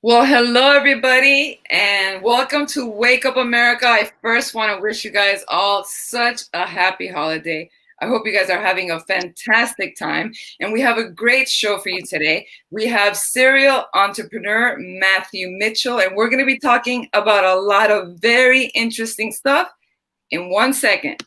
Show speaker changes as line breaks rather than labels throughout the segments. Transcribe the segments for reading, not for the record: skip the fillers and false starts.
Well, hello everybody, and welcome to Wake Up America. I first want to wish you guys all such a happy holiday. I hope you guys are having a fantastic time, and we have a great show for you today. We have serial entrepreneur Mathew Mitchel, and we're going to be talking about a lot of very interesting stuff in 1 second.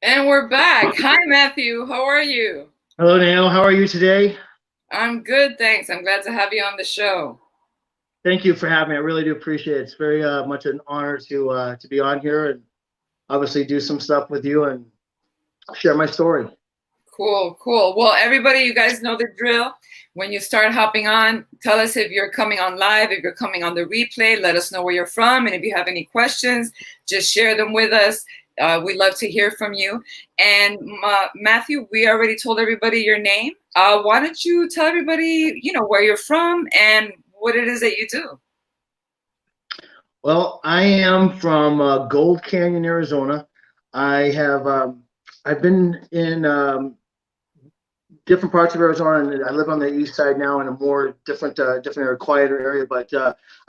And we're back. Hi, Matthew. How are you?
Hello, Naomi. How are you today?
I'm good, thanks. I'm glad to have you on the show.
Thank you for having me. I really do appreciate it. It's very much an honor to be on here and obviously do some stuff with you and share my story.
Cool, cool. Well, everybody, you guys know the drill. When you start hopping on, tell us if you're coming on live, if you're coming on the replay, let us know where you're from. And if you have any questions, just share them with us. We'd love to hear from you. And Matthew, we already told everybody your name. Why don't you tell everybody, where you're from and what it is that you do?
Well, I am from Gold Canyon, Arizona. I've been in different parts of Arizona, and I live on the east side now in a more different area, quieter area. But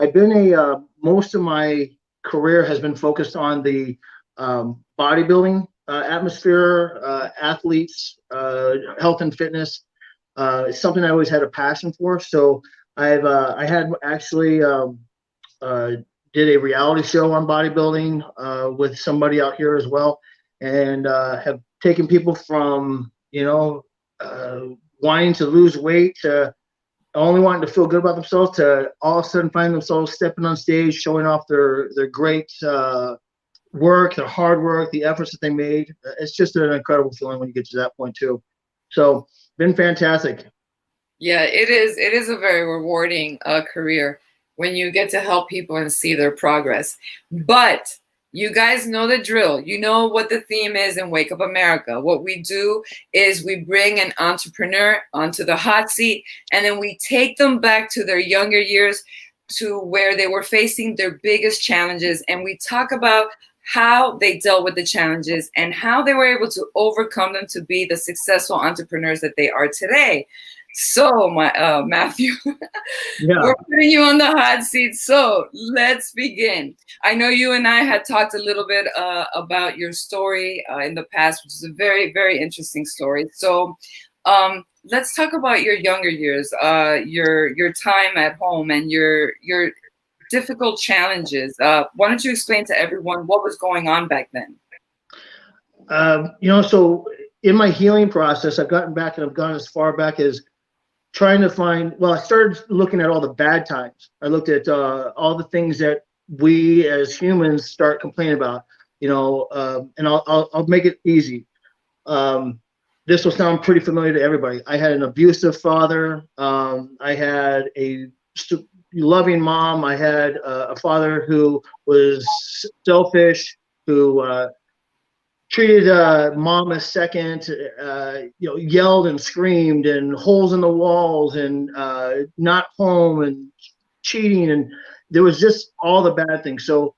I've been most of my career has been focused on the bodybuilding atmosphere, athletes, health and fitness. It's something I always had a passion for. So I had actually did a reality show on bodybuilding with somebody out here as well, and have taken people from wanting to lose weight to only wanting to feel good about themselves to all of a sudden find themselves stepping on stage, showing off their great work, their hard work, the efforts that they made. It's just an incredible feeling when you get to that point too. So been fantastic.
Yeah, it is. It is a very rewarding career when you get to help people and see their progress. But you guys know the drill. You know what the theme is in Wake Up America. What we do is we bring an entrepreneur onto the hot seat, and then we take them back to their younger years, to where they were facing their biggest challenges, and we talk about how they dealt with the challenges and how they were able to overcome them to be the successful entrepreneurs that they are today. So, Matthew,
Yeah.
we're putting you on the hot seat. So let's begin. I know you and I had talked a little bit about your story in the past, which is a very, very interesting story. So let's talk about your younger years, your time at home, and your difficult challenges. Why don't you explain to everyone what was going on back then?
So in my healing process, I've gotten back and I've gone as far back as trying to find. Well, I started looking at all the bad times. I looked at all the things that we as humans start complaining about. And I'll make it easy. This will sound pretty familiar to everybody. I had an abusive father. I had a loving mom. I had a father who was selfish, who treated mom as second, yelled and screamed, and holes in the walls, and not home, and cheating, and there was just all the bad things. So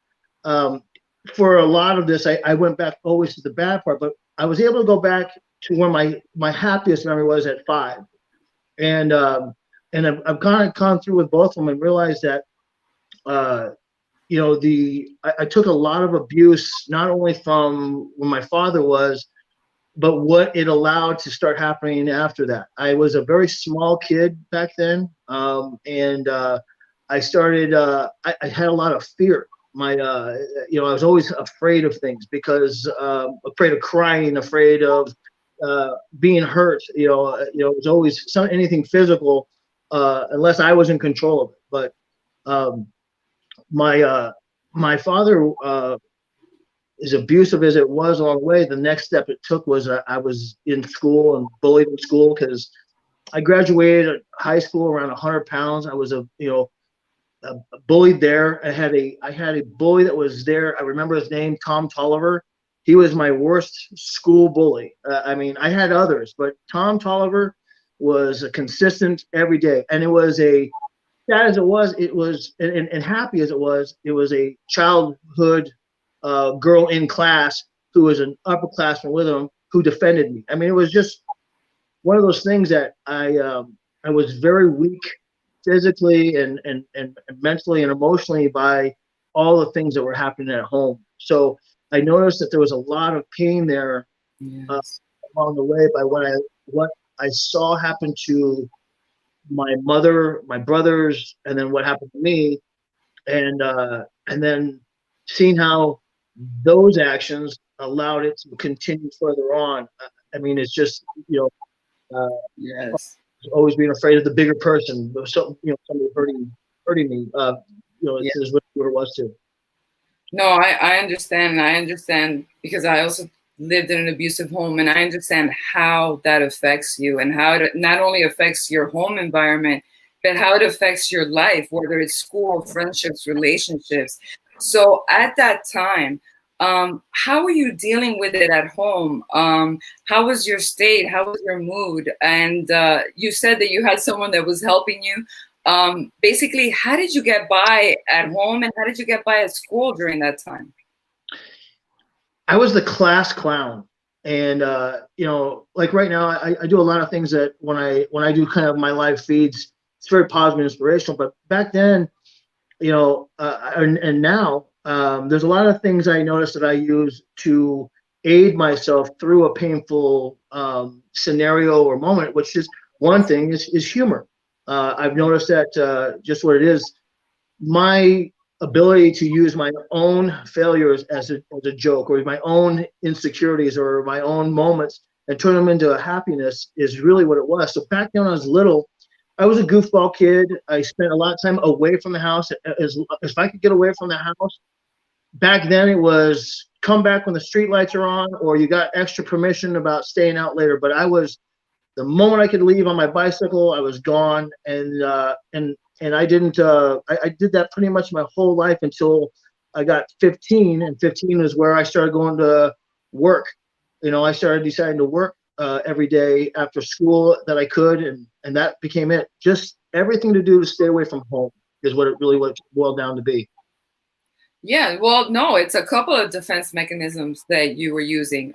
for a lot of this, I went back always to the bad part, but I was able to go back to where my happiest memory was at 5, and I've kind of gone through with both of them and realized that I took a lot of abuse, not only from when my father was, but what it allowed to start happening after that. I was a very small kid back then, and I started. I had a lot of fear. I was always afraid of things because afraid of crying, afraid of being hurt. It was always anything physical, unless I was in control of it. But my father, as abusive as it was along the way, the next step it took was I was in school and bullied in school because I graduated high school around 100 pounds. I was bullied there. I had a bully that was there. I remember his name, Tom Tolliver. He was my worst school bully. I had others, but Tom Tolliver was a consistent every day, and it was sad as it was, and happy as it was a childhood girl in class who was an upperclassman with him who defended me. I mean, it was just one of those things that I was very weak physically and mentally and emotionally by all the things that were happening at home. So I noticed that there was a lot of pain there
Yes.
along the way by what I saw happen to my mother, my brothers, and then what happened to me, and then seeing how those actions allowed it to continue further on. I mean, it's just
Yes.
always being afraid of the bigger person, so somebody hurting me.
Yeah.
It's what it was too.
No, I understand. I understand because I also lived in an abusive home, and I understand how that affects you and how it not only affects your home environment, but how it affects your life, whether it's school, friendships, relationships. So at that time, how were you dealing with it at home? How was your state? How was your mood? And you said that you had someone that was helping you. Basically, how did you get by at home and how did you get by at school during that time?
I was the class clown, and like right now, I do a lot of things that when I do kind of my live feeds, it's very positive and inspirational. But back then, and now, there's a lot of things I noticed that I use to aid myself through a painful scenario or moment, which is one thing is humor. I've noticed that just what it is, my ability to use my own failures as a joke or my own insecurities or my own moments and turn them into a happiness is really what it was. So back then when I was little, I was a goofball kid. I spent a lot of time away from the house. As if I could get away from the house, back then it was come back when the street lights are on, or you got extra permission about staying out later. But I was the moment I could leave on my bicycle, I was gone, and I didn't. I did that pretty much my whole life until I got 15, and 15 is where I started going to work. I started deciding to work every day after school that I could, and that became it. Just everything to do to stay away from home is what it boiled down to be.
Yeah, well, no, it's a couple of defense mechanisms that you were using.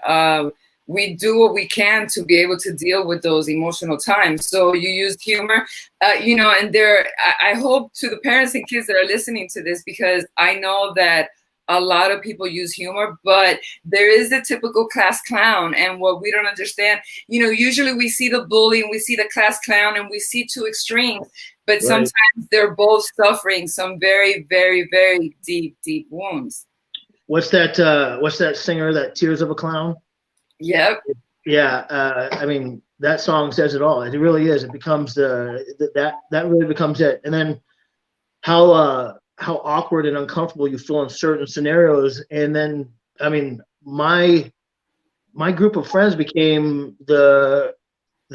We do what we can to be able to deal with those emotional times. So you use humor, and I hope to the parents and kids that are listening to this, because I know that a lot of people use humor, but there is the typical class clown. And what we don't understand, usually we see the bully and we see the class clown and we see two extremes, but
Right.
sometimes they're both suffering some very, very, very deep, deep wounds.
What's that? What's that singer? That Tears of a Clown?
Yep.
Yeah. I mean, that song says it all. It really is. It becomes that really becomes it. And then how awkward and uncomfortable you feel in certain scenarios. And then, I mean, my group of friends became the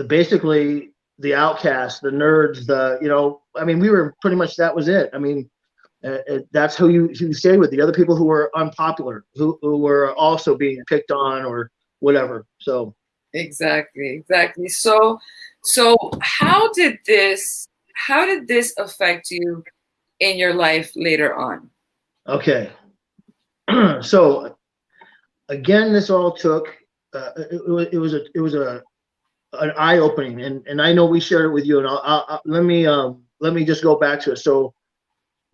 basically the outcasts, the nerds, I mean, we were pretty much, that was it. I mean, that's who you stayed with, the other people who were unpopular, who were also being picked on or whatever. So
Exactly. So how did this affect you in your life later on?
okay. So again, this all took it was a an eye opening, and I know we shared it with you, and let me just go back to it. So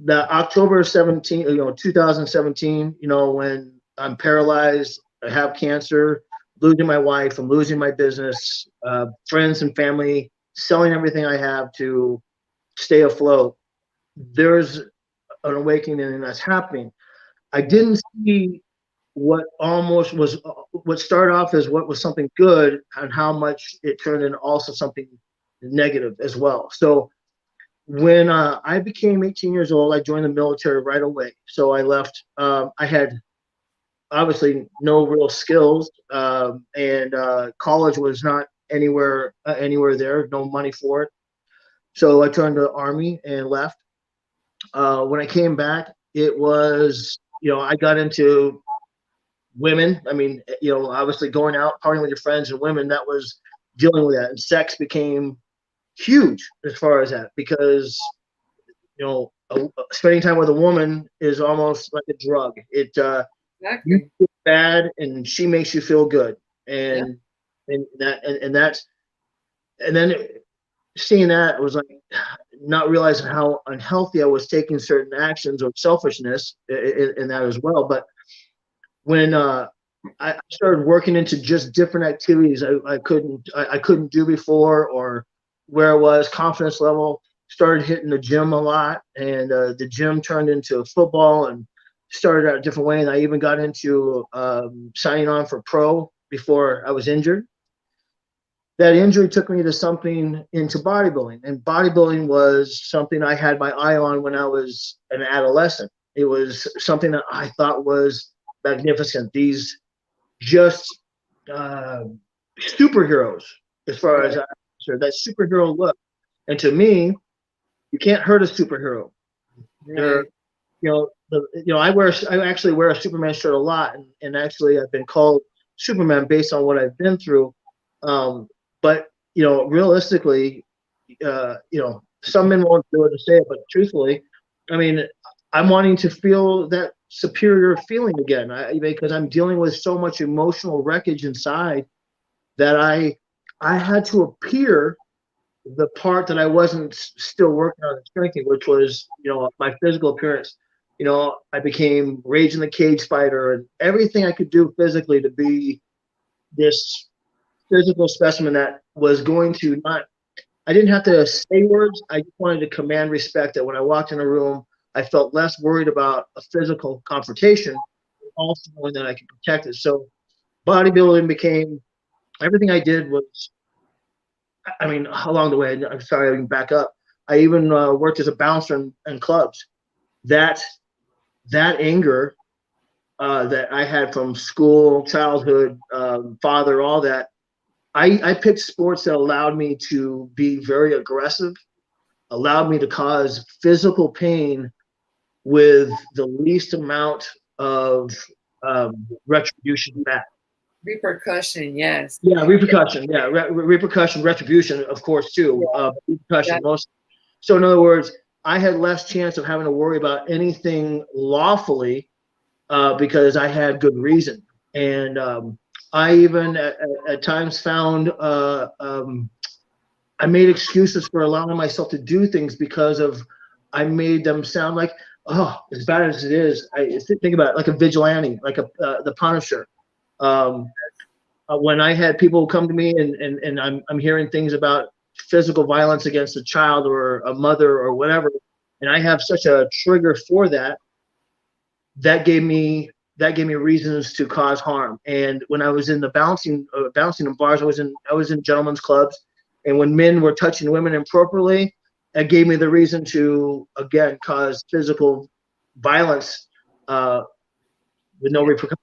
the October 17, 2017, when I'm paralyzed, I have cancer, losing my wife, I'm losing my business, friends and family, selling everything I have to stay afloat. There's an awakening that's happening. I didn't see what almost was what started off as what was something good and how much it turned into also something negative as well. So when I became 18 years old, I joined the military right away. So I left. I had obviously no real skills, and college was not anywhere there. No money for it. So I turned to the Army and left. When I came back, it was I got into women. I mean, obviously going out partying with your friends and women. That was dealing with that, and sex became huge as far as that because spending time with a woman is almost like a drug. You
Exactly.
feel bad, and she makes you feel good,
Yeah.
and that's and then seeing that was like not realizing how unhealthy I was taking certain actions or selfishness in that as well. But when I started working into just different activities I couldn't do before, or where I was confidence level, started hitting the gym a lot, and the gym turned into football and started out a different way. And I even got into signing on for pro before I was injured. That injury took me to something into bodybuilding, and bodybuilding was something I had my eye on when I was an adolescent. It was something that I thought was magnificent. These just uh, superheroes, as far as
Right.
I'm concerned, that superhero look. And to me, you can't hurt a superhero. They're,
Right.
I actually wear a Superman shirt a lot, and actually I've been called Superman based on what I've been through. Um, but realistically, some men won't do it to say it, but truthfully, I mean, I'm wanting to feel that superior feeling again, because I'm dealing with so much emotional wreckage inside that I had to appear the part that I wasn't still working on and strengthening, which was, my physical appearance. I became Rage in the Cage fighter and everything I could do physically to be this physical specimen that was going to not, I didn't have to say words. I just wanted to command respect, that when I walked in a room, I felt less worried about a physical confrontation, also knowing that I could protect it. So bodybuilding became, everything I did was, I mean, along the way, I'm sorry, I can back up. I even worked as a bouncer in clubs. That that anger that I had from school, childhood, father, all that, I picked sports that allowed me to be very aggressive, allowed me to cause physical pain with the least amount of retribution back.
Repercussion. Yes.
Yeah, repercussion. Yeah, repercussion, retribution, of course,
Yeah.
too.
Yeah.
Repercussion, most. So, in other words, I had less chance of having to worry about anything lawfully because I had good reason. And I even at times found I made excuses for allowing myself to do things because of, I made them sound like, oh, as bad as it is. I think about it like a vigilante, like the Punisher. Um, when I had people come to me and I'm hearing things about physical violence against a child or a mother or whatever, and I have such a trigger for that, that gave me reasons to cause harm. And when I was in the bouncing in bars, I was in gentlemen's clubs, and when men were touching women improperly, that gave me the reason to again cause physical violence uh, with no
Yeah.
repercussions.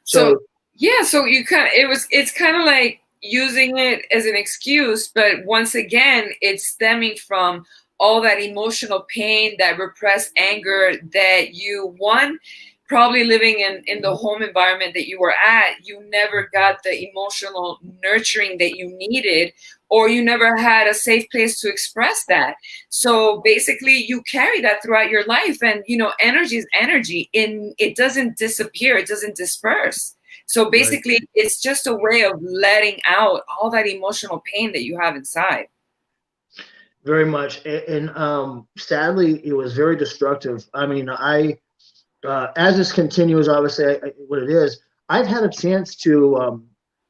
So
So
yeah, so it's kind of like using it as an excuse, but once again, it's stemming from all that emotional pain, that repressed anger that you one probably living in the home environment that you were at, you never got the emotional nurturing that you needed, or you never had a safe place to express that. So basically you carry that throughout your life, and energy is energy, and it doesn't disappear, it doesn't disperse. So
right.
basically it's just a way of letting out all that emotional pain that you have inside.
Very much, and sadly, it was very destructive. I mean, as this continues, obviously, what it is, I've had a chance to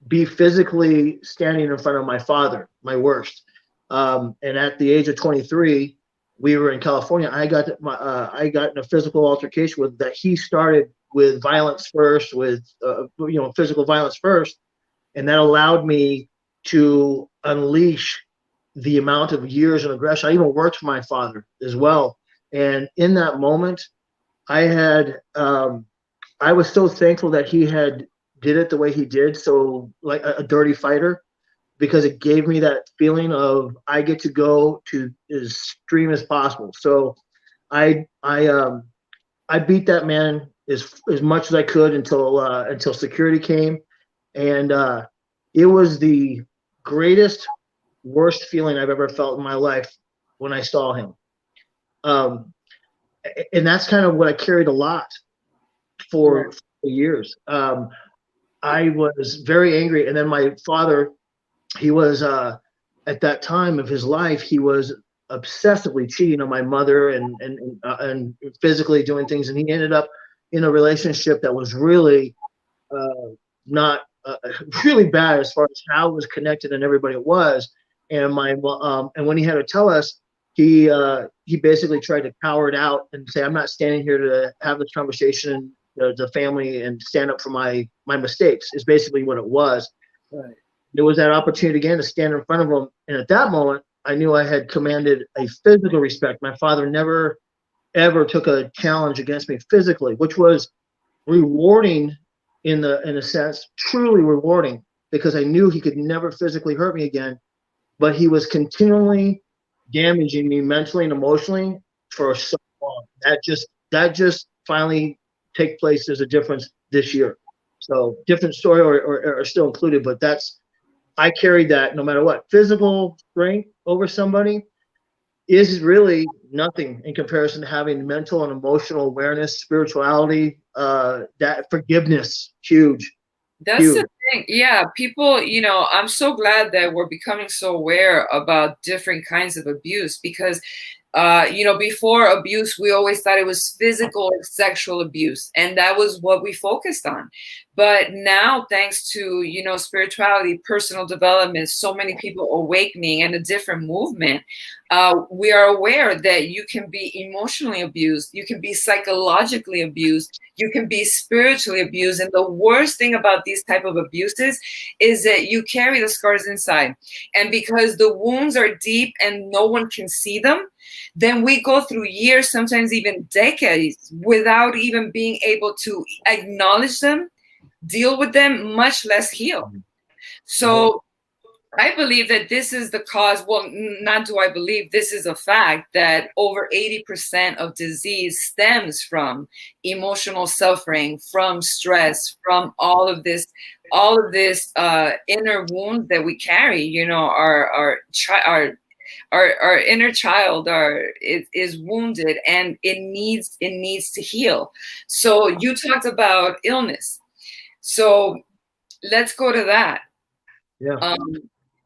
be physically standing in front of my father, my worst. And at the age of 23, we were in California. I got in a physical altercation with that. He started with violence first, with physical violence first, and that allowed me to unleash the amount of years of aggression. I even worked for my father as well, and in that moment, I had I was so thankful that he had did it the way he did, so like a dirty fighter, because it gave me that feeling of I get to go to as extreme as possible. So I I um I beat that man as much as I could until security came, and it was the greatest worst feeling I've ever felt in my life when I saw him. Um, and that's kind of what I carried a lot for years. I was very angry. And then my father, he was, at that time of his life, he was obsessively cheating on my mother and physically doing things. And he ended up in a relationship that was really not really bad as far as how it was connected and everybody it was. And and when he had to tell us, he basically tried to cower it out and say, "I'm not standing here to have this conversation, the family, and stand up for my mistakes." Is basically what it was.
Right.
There was that opportunity again to stand in front of him, and at that moment, I knew I had commanded a physical respect. My father never ever took a challenge against me physically, which was rewarding in a sense, truly rewarding, because I knew he could never physically hurt me again, but he was continually damaging me mentally and emotionally for so long. That just finally take place as a difference this year. So different story or still included, but I carried that no matter what. Physical strength over somebody is really nothing in comparison to having mental and emotional awareness, spirituality, that forgiveness, huge,
That's
huge.
the thing. Yeah, people, I'm so glad that we're becoming so aware about different kinds of abuse because before abuse, we always thought it was physical or sexual abuse, and that was what we focused on. But now, thanks to, spirituality, personal development, so many people awakening and a different movement, we are aware that you can be emotionally abused, you can be psychologically abused, you can be spiritually abused. And the worst thing about these type of abuses is that you carry the scars inside. And because the wounds are deep and no one can see them, then we go through years, sometimes even decades, without even being able to acknowledge them, deal with them, much less heal. So I believe that this is the cause. Well, not do I believe, this is a fact that over 80% of disease stems from emotional suffering, from stress, from all of this inner wounds that we carry. Our inner child is wounded, and it needs to heal. So you talked about illness. So let's go to that.
Yeah.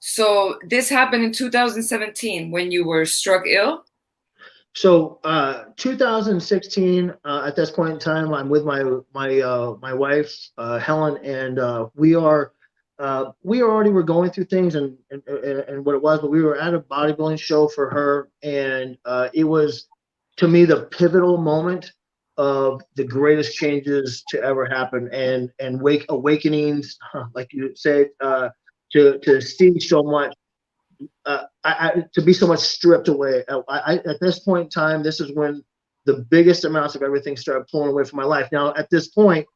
So this happened in 2017 when you were struck ill?
So 2016, at this point in time, I'm with my wife, Helen, and we already were going through things and what it was, but we were at a bodybuilding show for her, and it was, to me, the pivotal moment of the greatest changes to ever happen, and awakenings, like you said, to see so much. To be so much stripped away. At this point in time, this is when the biggest amounts of everything started pulling away from my life. Now, at this point,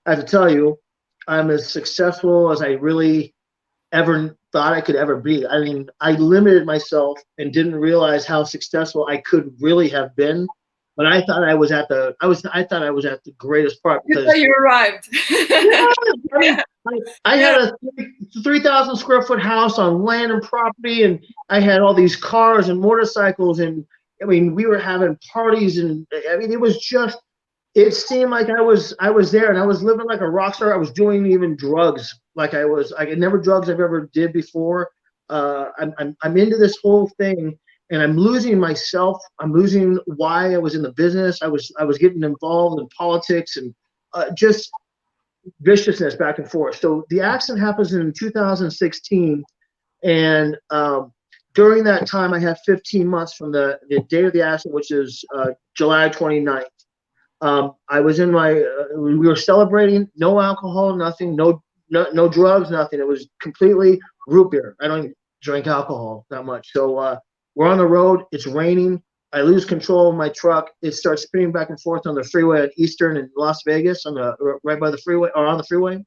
I have to tell you, I'm as successful as I really ever thought I could ever be. I mean, I limited myself and didn't realize how successful I could really have been. But I thought I was at the greatest part,
You
because
thought you arrived.
I had a 3,000 square foot house on land and property, and I had all these cars and motorcycles, and I mean, we were having parties, and I mean, it seemed like I was there, and I was living like a rock star. I was doing even drugs, like I never drugs I've ever did before. I'm into this whole thing, and I'm losing myself. I'm losing why I was in the business. I was getting involved in politics and just viciousness back and forth. So the accident happens in 2016, and during that time, I had 15 months from the date of the accident, which is July 29th. I was in we were celebrating, no alcohol, nothing, no drugs, nothing. It was completely root beer. I don't even drink alcohol that much. So we're on the road. It's raining. I lose control of my truck. It starts spinning back and forth on the freeway at Eastern in Las Vegas, right by the freeway, or on the freeway.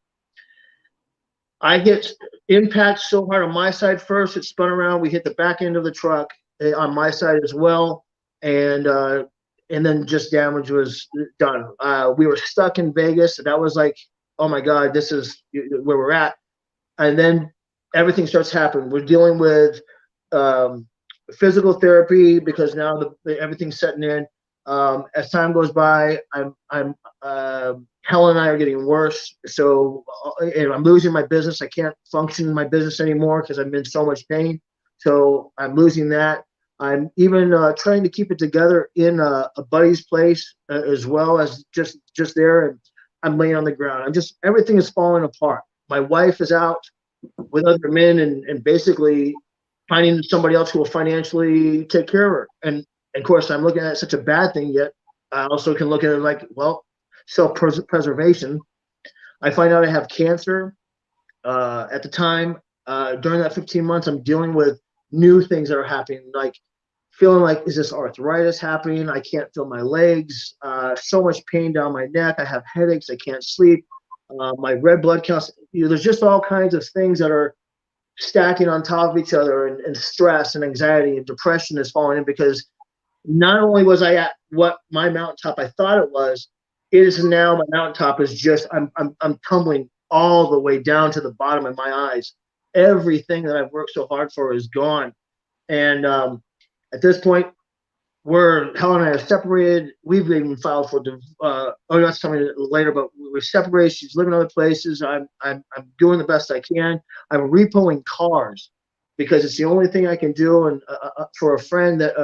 I get impact so hard on my side first. It spun around. We hit the back end of the truck on my side as well, and then just damage was done. We were stuck in Vegas, and that was like, oh my God, this is where we're at. And then everything starts happening. We're dealing with physical therapy because now everything's setting in. As time goes by, Helen and I are getting worse. So and I'm losing my business. I can't function in my business anymore because I'm in so much pain. So I'm losing that. I'm even trying to keep it together in a buddy's place as well as just there. And I'm laying on the ground. Everything is falling apart. My wife is out with other men and basically finding somebody else who will financially take care of her. And of course, I'm looking at such a bad thing, yet I also can look at it like, well, self-preservation. I find out I have cancer at the time. During that 15 months, I'm dealing with new things that are happening, like feeling like, is this arthritis happening? I can't feel my legs, so much pain down my neck. I have headaches. I can't sleep. My red blood counts. There's just all kinds of things that are stacking on top of each other, and stress and anxiety and depression is falling in because not only was I at what my mountaintop I thought it was, it is now my mountaintop is just I'm tumbling all the way down to the bottom of my eyes. Everything that I've worked so hard for is gone. And at this point, Helen and I are separated. We've even filed for that's coming later, but we're separated. She's living other places. I'm doing the best I can. I'm repoing cars because it's the only thing I can do, and for a friend that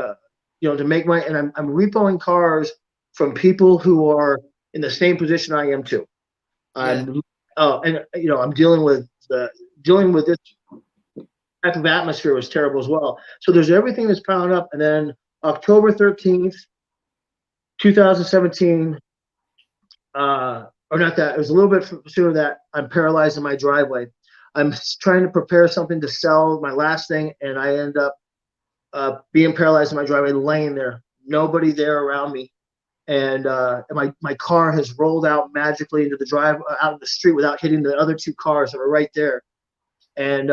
to make my, and I'm repoing cars from people who are in the same position I am too. I'm dealing with this type of atmosphere was terrible as well. So there's everything that's piling up, and then October 13th, 2017, or not that, it was a little bit sooner that I'm paralyzed in my driveway. I'm trying to prepare something to sell, my last thing, and I end up being paralyzed in my driveway, laying there, nobody there around me. And my car has rolled out magically into the out of the street without hitting the other two cars that were right there. And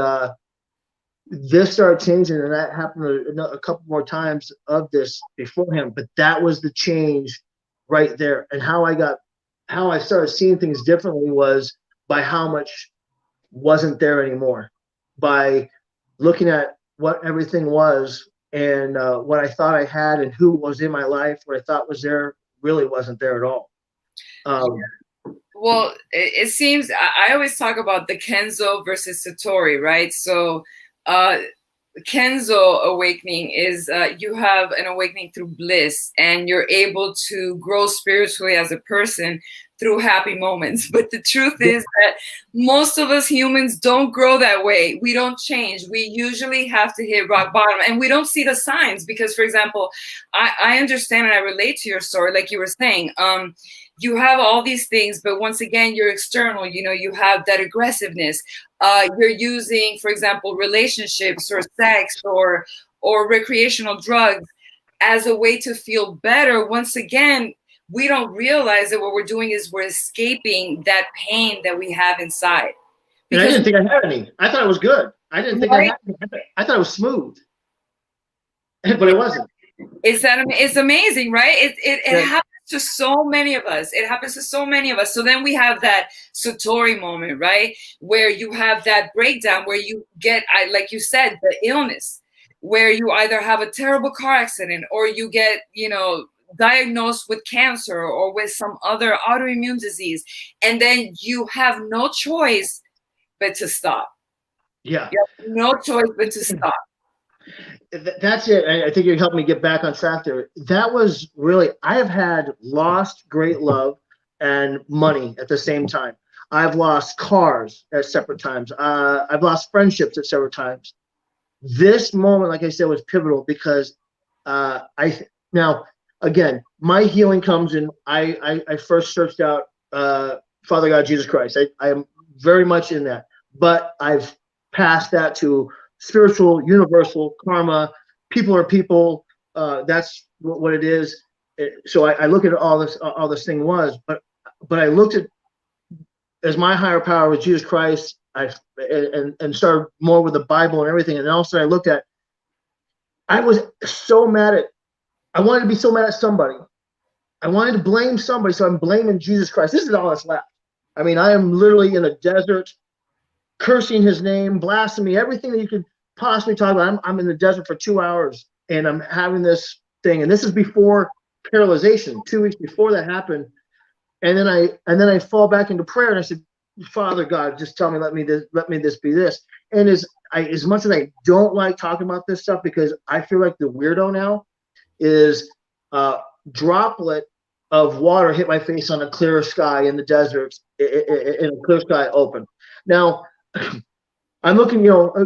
this started changing, and that happened a couple more times of this beforehand. But that was the change right there. And how I started seeing things differently was by how much wasn't there anymore, by looking at what everything was and what I thought I had and who was in my life, what I thought was there really wasn't there at all.
Well, it seems I always talk about the Kenzo versus Satori, right? So Kenzo awakening is you have an awakening through bliss, and you're able to grow spiritually as a person through happy moments. But the truth is that most of us humans don't grow that way. We don't change. We usually have to hit rock bottom, and we don't see the signs because, for example, I understand and I relate to your story, like you were saying. You have all these things, but once again, you're external. You have that aggressiveness. You're using, for example, relationships or sex or recreational drugs as a way to feel better. Once again, we don't realize that what we're doing is we're escaping that pain that we have inside.
And I didn't think I had any. I thought it was good. I didn't think I had any. I thought it was smooth, but it wasn't.
It's amazing, right? It happens to so many of us. It happens to so many of us. So then we have that Satori moment, right? Where you have that breakdown, where you get, like you said, the illness, where you either have a terrible car accident or you get, diagnosed with cancer or with some other autoimmune disease. And then you have no choice but to stop.
Yeah.
You have no choice but to stop.
That's it. I think you helped me get back on track there. That was really, I have had lost great love and money at the same time. I've lost cars at separate times. I've lost friendships at several times. This moment, like I said, was pivotal because now, again, my healing comes in. I first searched out Father God, Jesus Christ. I am very much in that, but I've passed that to spiritual, universal, karma. People are people. That's what it is. So I look at all this thing was, but I looked at as my higher power was Jesus Christ. And started more with the Bible and everything. And also I looked at, I was so mad I wanted to be so mad at somebody. I wanted to blame somebody. So I'm blaming Jesus Christ. This is all that's left. I mean, I am literally in a desert, cursing his name, blasphemy, everything that you could possibly talk about. I'm in the desert for 2 hours and I'm having this thing, and this is before paralyzation, 2 weeks before that happened. And then I fall back into prayer and I said, Father God, just tell me, let me this be this. And as much as I don't like talking about this stuff because I feel like the weirdo now, is a droplet of water hit my face on a clear sky in the desert, in a clear sky open. Now, I'm looking,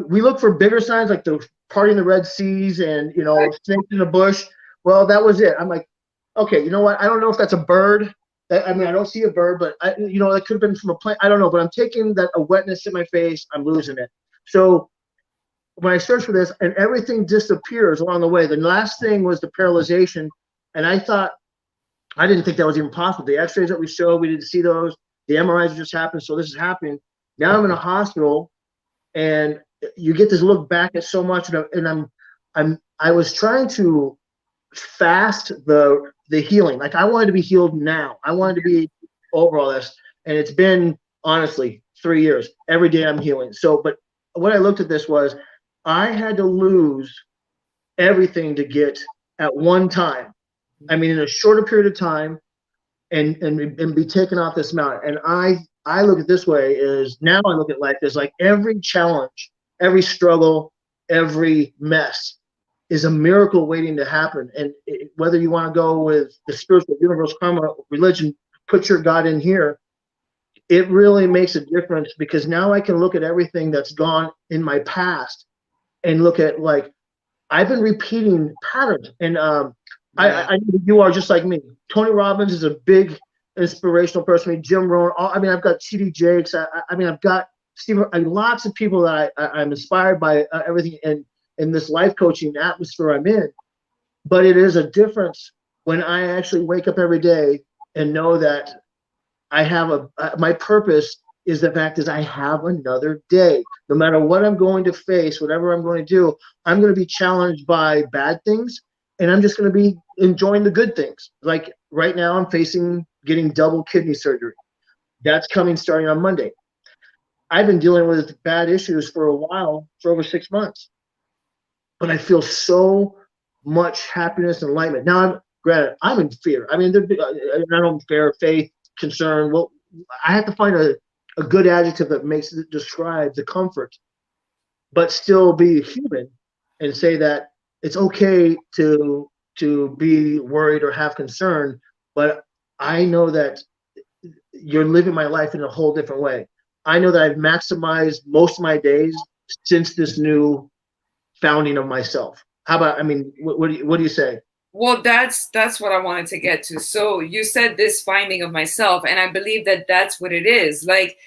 we look for bigger signs like the party in the Red Seas and, snakes in the bush. Well, that was it. I'm like, okay, you know what? I don't know if that's a bird. I mean, I don't see a bird, but it could have been from a plane. I don't know, but I'm taking that a wetness in my face. I'm losing it. So when I searched for this, and everything disappears along the way. The last thing was the paralyzation, and I didn't think that was even possible. The X-rays that we showed, we didn't see those. The MRIs just happened, so this is happening. Now I'm in a hospital, and you get this look back at so much, and I was trying to fast the healing. Like I wanted to be healed now. I wanted to be over all this, and it's been honestly 3 years. Every day I'm healing. So, but what I looked at this was I had to lose everything to get at one time. I mean, in a shorter period of time, and be taken off this mountain. And I look at this way is now I look at life as like every challenge, every struggle, every mess is a miracle waiting to happen. And whether you want to go with the spiritual universe, karma, religion, put your God in here, it really makes a difference because now I can look at everything that's gone in my past and look at like I've been repeating patterns. And I you are just like me. Tony Robbins is a big inspirational person. Jim Rohn. I've got T.D. Jakes. I've got Steve. Lots of people that I'm inspired by everything in this life coaching atmosphere I'm in. But it is a difference when I actually wake up every day and know that I have my purpose is the fact is I have another day. No matter what I'm going to face, whatever I'm going to do, I'm going to be challenged by bad things, and I'm just going to be enjoying the good things. Like right now, I'm facing getting double kidney surgery. That's coming starting on Monday. I've been dealing with bad issues for a while, for over 6 months, but I feel so much happiness and enlightenment. Now, I'm in fear. I mean, I don't fear, faith, concern. Well, I have to find a good adjective that describes the comfort, but still be human and say that it's okay to be worried or have concern. But I know that you're living my life in a whole different way. I know that I've maximized most of my days since this new founding of myself. How about, what do you say?
Well, that's what I wanted to get to. So you said this finding of myself, and I believe that that's what it is. Like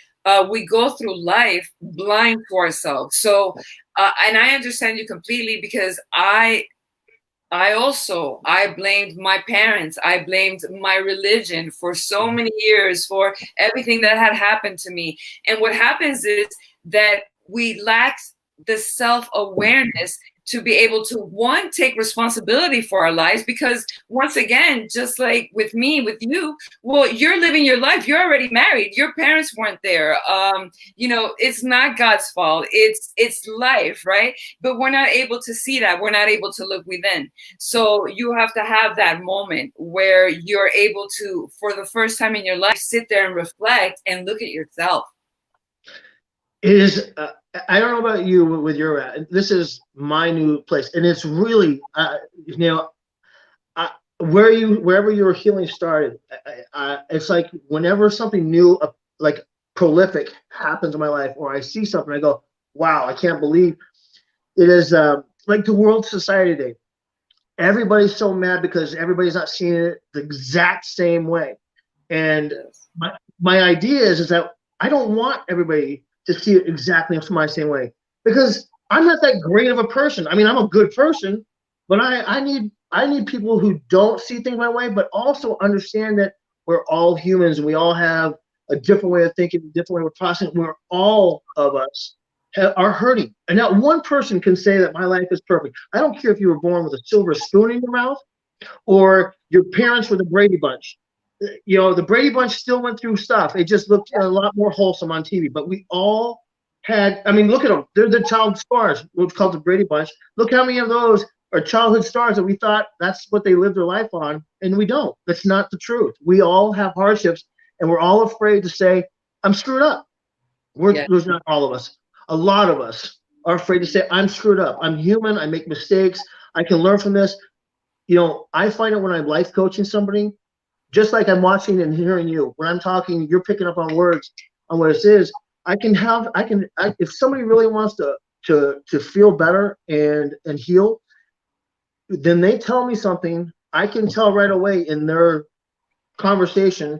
we go through life blind to ourselves. So, and I understand you completely because I blamed my parents. I blamed my religion for so many years for everything that had happened to me. And what happens is that we lack the self-awareness to be able to, one, take responsibility for our lives, because once again, just like with me, with you, well, you're living your life. You're already married. Your parents weren't there. It's not God's fault. It's life, right? But we're not able to see that. We're not able to look within. So you have to have that moment where you're able to, for the first time in your life, sit there and reflect and look at yourself.
It is. I don't know about you with your. This is my new place, and it's really, wherever your healing started. It's like whenever something new, like prolific, happens in my life, or I see something, I go, "Wow, I can't believe." It is like the World Society Day. Everybody's so mad because everybody's not seeing it the exact same way, and my idea is that I don't want everybody to see it exactly my same way, because I'm not that great of a person. I mean, I'm a good person, but I need people who don't see things my way, but also understand that we're all humans and we all have a different way of thinking, a different way of processing. We're all of us are hurting, and not one person can say that my life is perfect. I don't care if you were born with a silver spoon in your mouth or your parents were the Brady Bunch. The Brady Bunch still went through stuff. It just looked a lot more wholesome on TV. But we all had, I mean, look at them. They're the child stars, what's called the Brady Bunch. Look how many of those are childhood stars that we thought that's what they lived their life on, and we don't. That's not the truth. We all have hardships, and we're all afraid to say, I'm screwed up. There's not all of us. A lot of us are afraid to say, I'm screwed up. I'm human. I make mistakes. I can learn from this. You know, I find it when I'm life coaching somebody, just like I'm watching and hearing you. When I'm talking, you're picking up on words, on what it is. If somebody really wants to feel better and heal, then they tell me something. I can tell right away in their conversation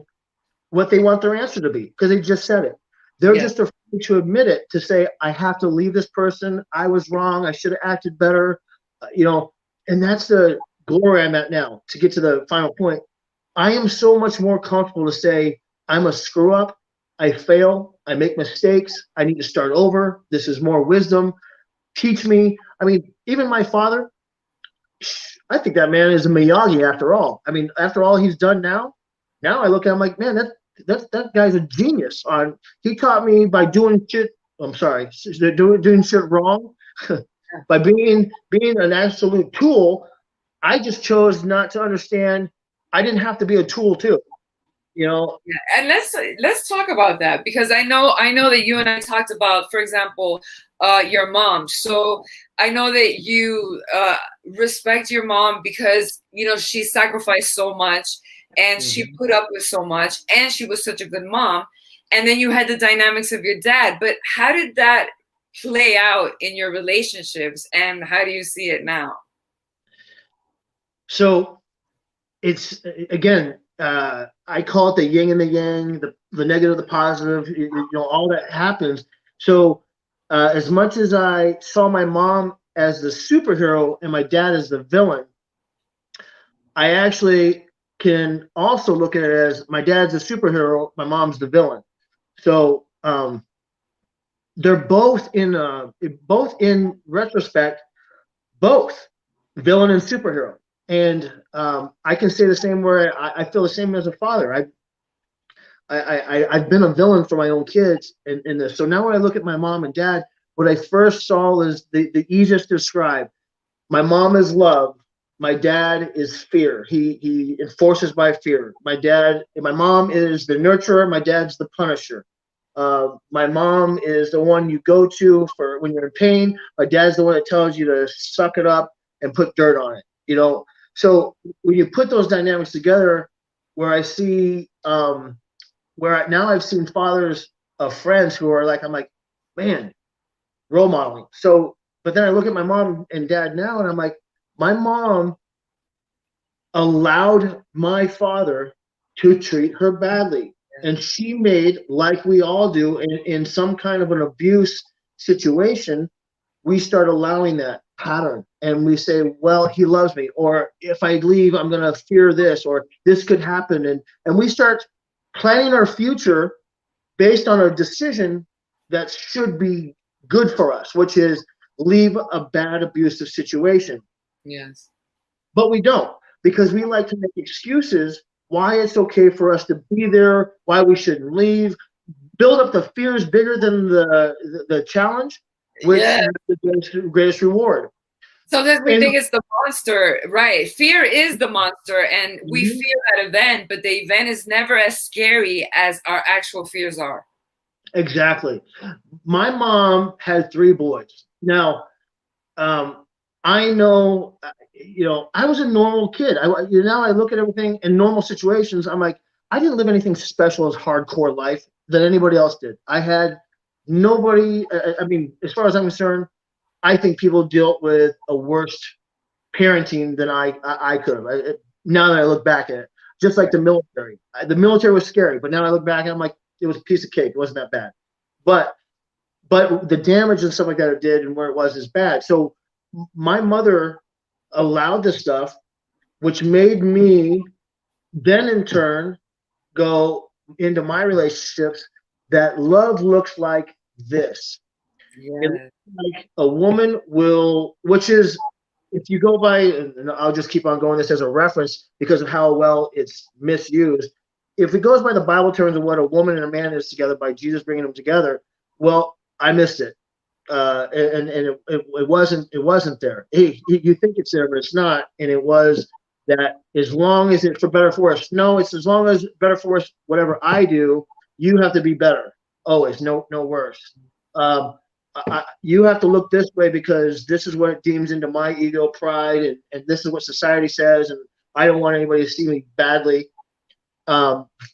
what they want their answer to be, because they just said it. They're just afraid to admit it, to say, I have to leave this person. I was wrong. I should have acted better. You know, and that's the glory I'm at now. To get to the final point, I am so much more comfortable to say, I'm a screw up. I fail. I make mistakes. I need to start over. This is more wisdom. Teach me. I mean, even my father, I think that man is a Miyagi after all. I mean, after all he's done now I look at him like, man, that guy's a genius. He taught me by doing shit. I'm sorry, doing shit wrong. By being an absolute tool, I just chose not to understand. I didn't have to be a tool too, you know.
Yeah, and let's talk about that, because I know that you and I talked about, for example, your mom. So I know that you respect your mom because, you know, she sacrificed so much and she put up with so much, and she was such a good mom. And then you had the dynamics of your dad. But how did that play out in your relationships, and how do you see it now?
So it's, again, I call it the yin and the yang, the negative, the positive, you know, all that happens. So as much as I saw my mom as the superhero and my dad as the villain, I actually can also look at it as my dad's the superhero, my mom's the villain. So they're both in retrospect, both villain and superhero. And I can say the same where I feel the same as a father. I've been a villain for my own kids in this. So now when I look at my mom and dad, what I first saw is the easiest to describe. My mom is love. My dad is fear. He enforces by fear. My mom is the nurturer. My dad's the punisher. My mom is the one you go to for when you're in pain. My dad's the one that tells you to suck it up and put dirt on it. You know. So when you put those dynamics together, where I see, now I've seen fathers of friends who are like, I'm like, man, role modeling. So, but then I look at my mom and dad now, and I'm like, my mom allowed my father to treat her badly. And she made, like we all do, in some kind of an abuse situation, we start allowing that pattern. And we say, well, he loves me. Or if I leave, I'm going to fear this, or this could happen. And we start planning our future based on a decision that should be good for us, which is leave a bad abusive situation.
Yes.
But we don't, because we like to make excuses why it's okay for us to be there, why we shouldn't leave, build up the fears bigger than the challenge, which is the greatest reward.
Sometimes we think it's the monster, right? Fear is the monster, and we fear that event, but the event is never as scary as our actual fears are.
Exactly. My mom had 3 boys. Now, I know, you know, I was a normal kid. Now I look at everything in normal situations. I'm like, I didn't live anything special as hardcore life than anybody else did. I had nobody. I mean, as far as I'm concerned, I think people dealt with a worse parenting than I could have. Now that I look back at it, just like the military. The military was scary, but now I look back and I'm like, it was a piece of cake. It wasn't that bad. But the damage and stuff like that it did, and where it was, is bad. So my mother allowed this stuff, which made me then in turn go into my relationships that love looks like this.
Yeah.
Like a woman will, which is, if you go by, and I'll just keep on going this as a reference because of how well it's misused. If it goes by the Bible terms of what a woman and a man is together by Jesus bringing them together, well, I missed it. It wasn't there. Hey, you think it's there, but it's not. And it was that as long as it's for better for us. No, it's as long as better for us. Whatever I do, you have to be better. Always, no worse. Um, you have to look this way because this is what it deems into my ego, pride, and this is what society says, and I don't want anybody to see me badly.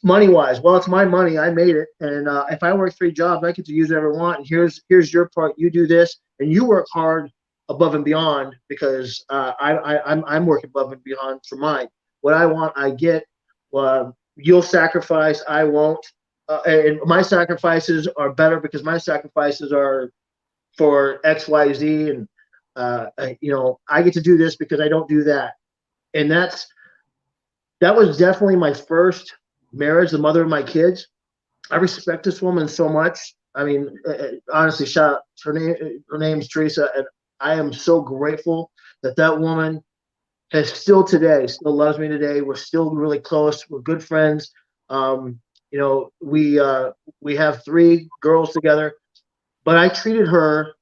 Money wise, well, it's my money. I made it, and if I work 3 jobs, I get to use whatever I want. And here's your part. You do this, and you work hard above and beyond because I'm working above and beyond for mine. What I want, I get. You'll sacrifice, I won't, and my sacrifices are better because my sacrifices are for X, Y, Z, and I get to do this because I don't do that, and that was definitely my first marriage, the mother of my kids. I respect this woman so much. I mean, honestly, shout out. Her name's Teresa, and I am so grateful that woman has still loves me today. We're still really close. We're good friends. We have 3 girls together, but I treated her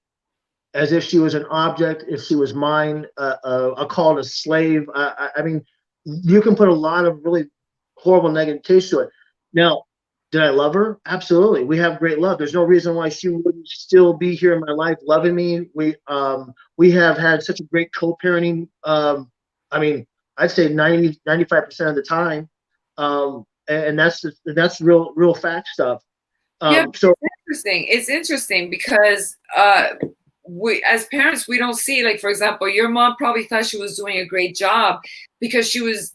as if she was an object, if she was mine. I'll call it a slave. I mean, you can put a lot of really horrible negative taste to it. Now, did I love her? Absolutely. We have great love. There's no reason why she wouldn't still be here in my life, loving me. We have had such a great co-parenting. I mean, I'd say 95% of the time. And that's real fact stuff.
Yeah,
So
it's interesting because we as parents, we don't see, like, for example, your mom probably thought she was doing a great job because she was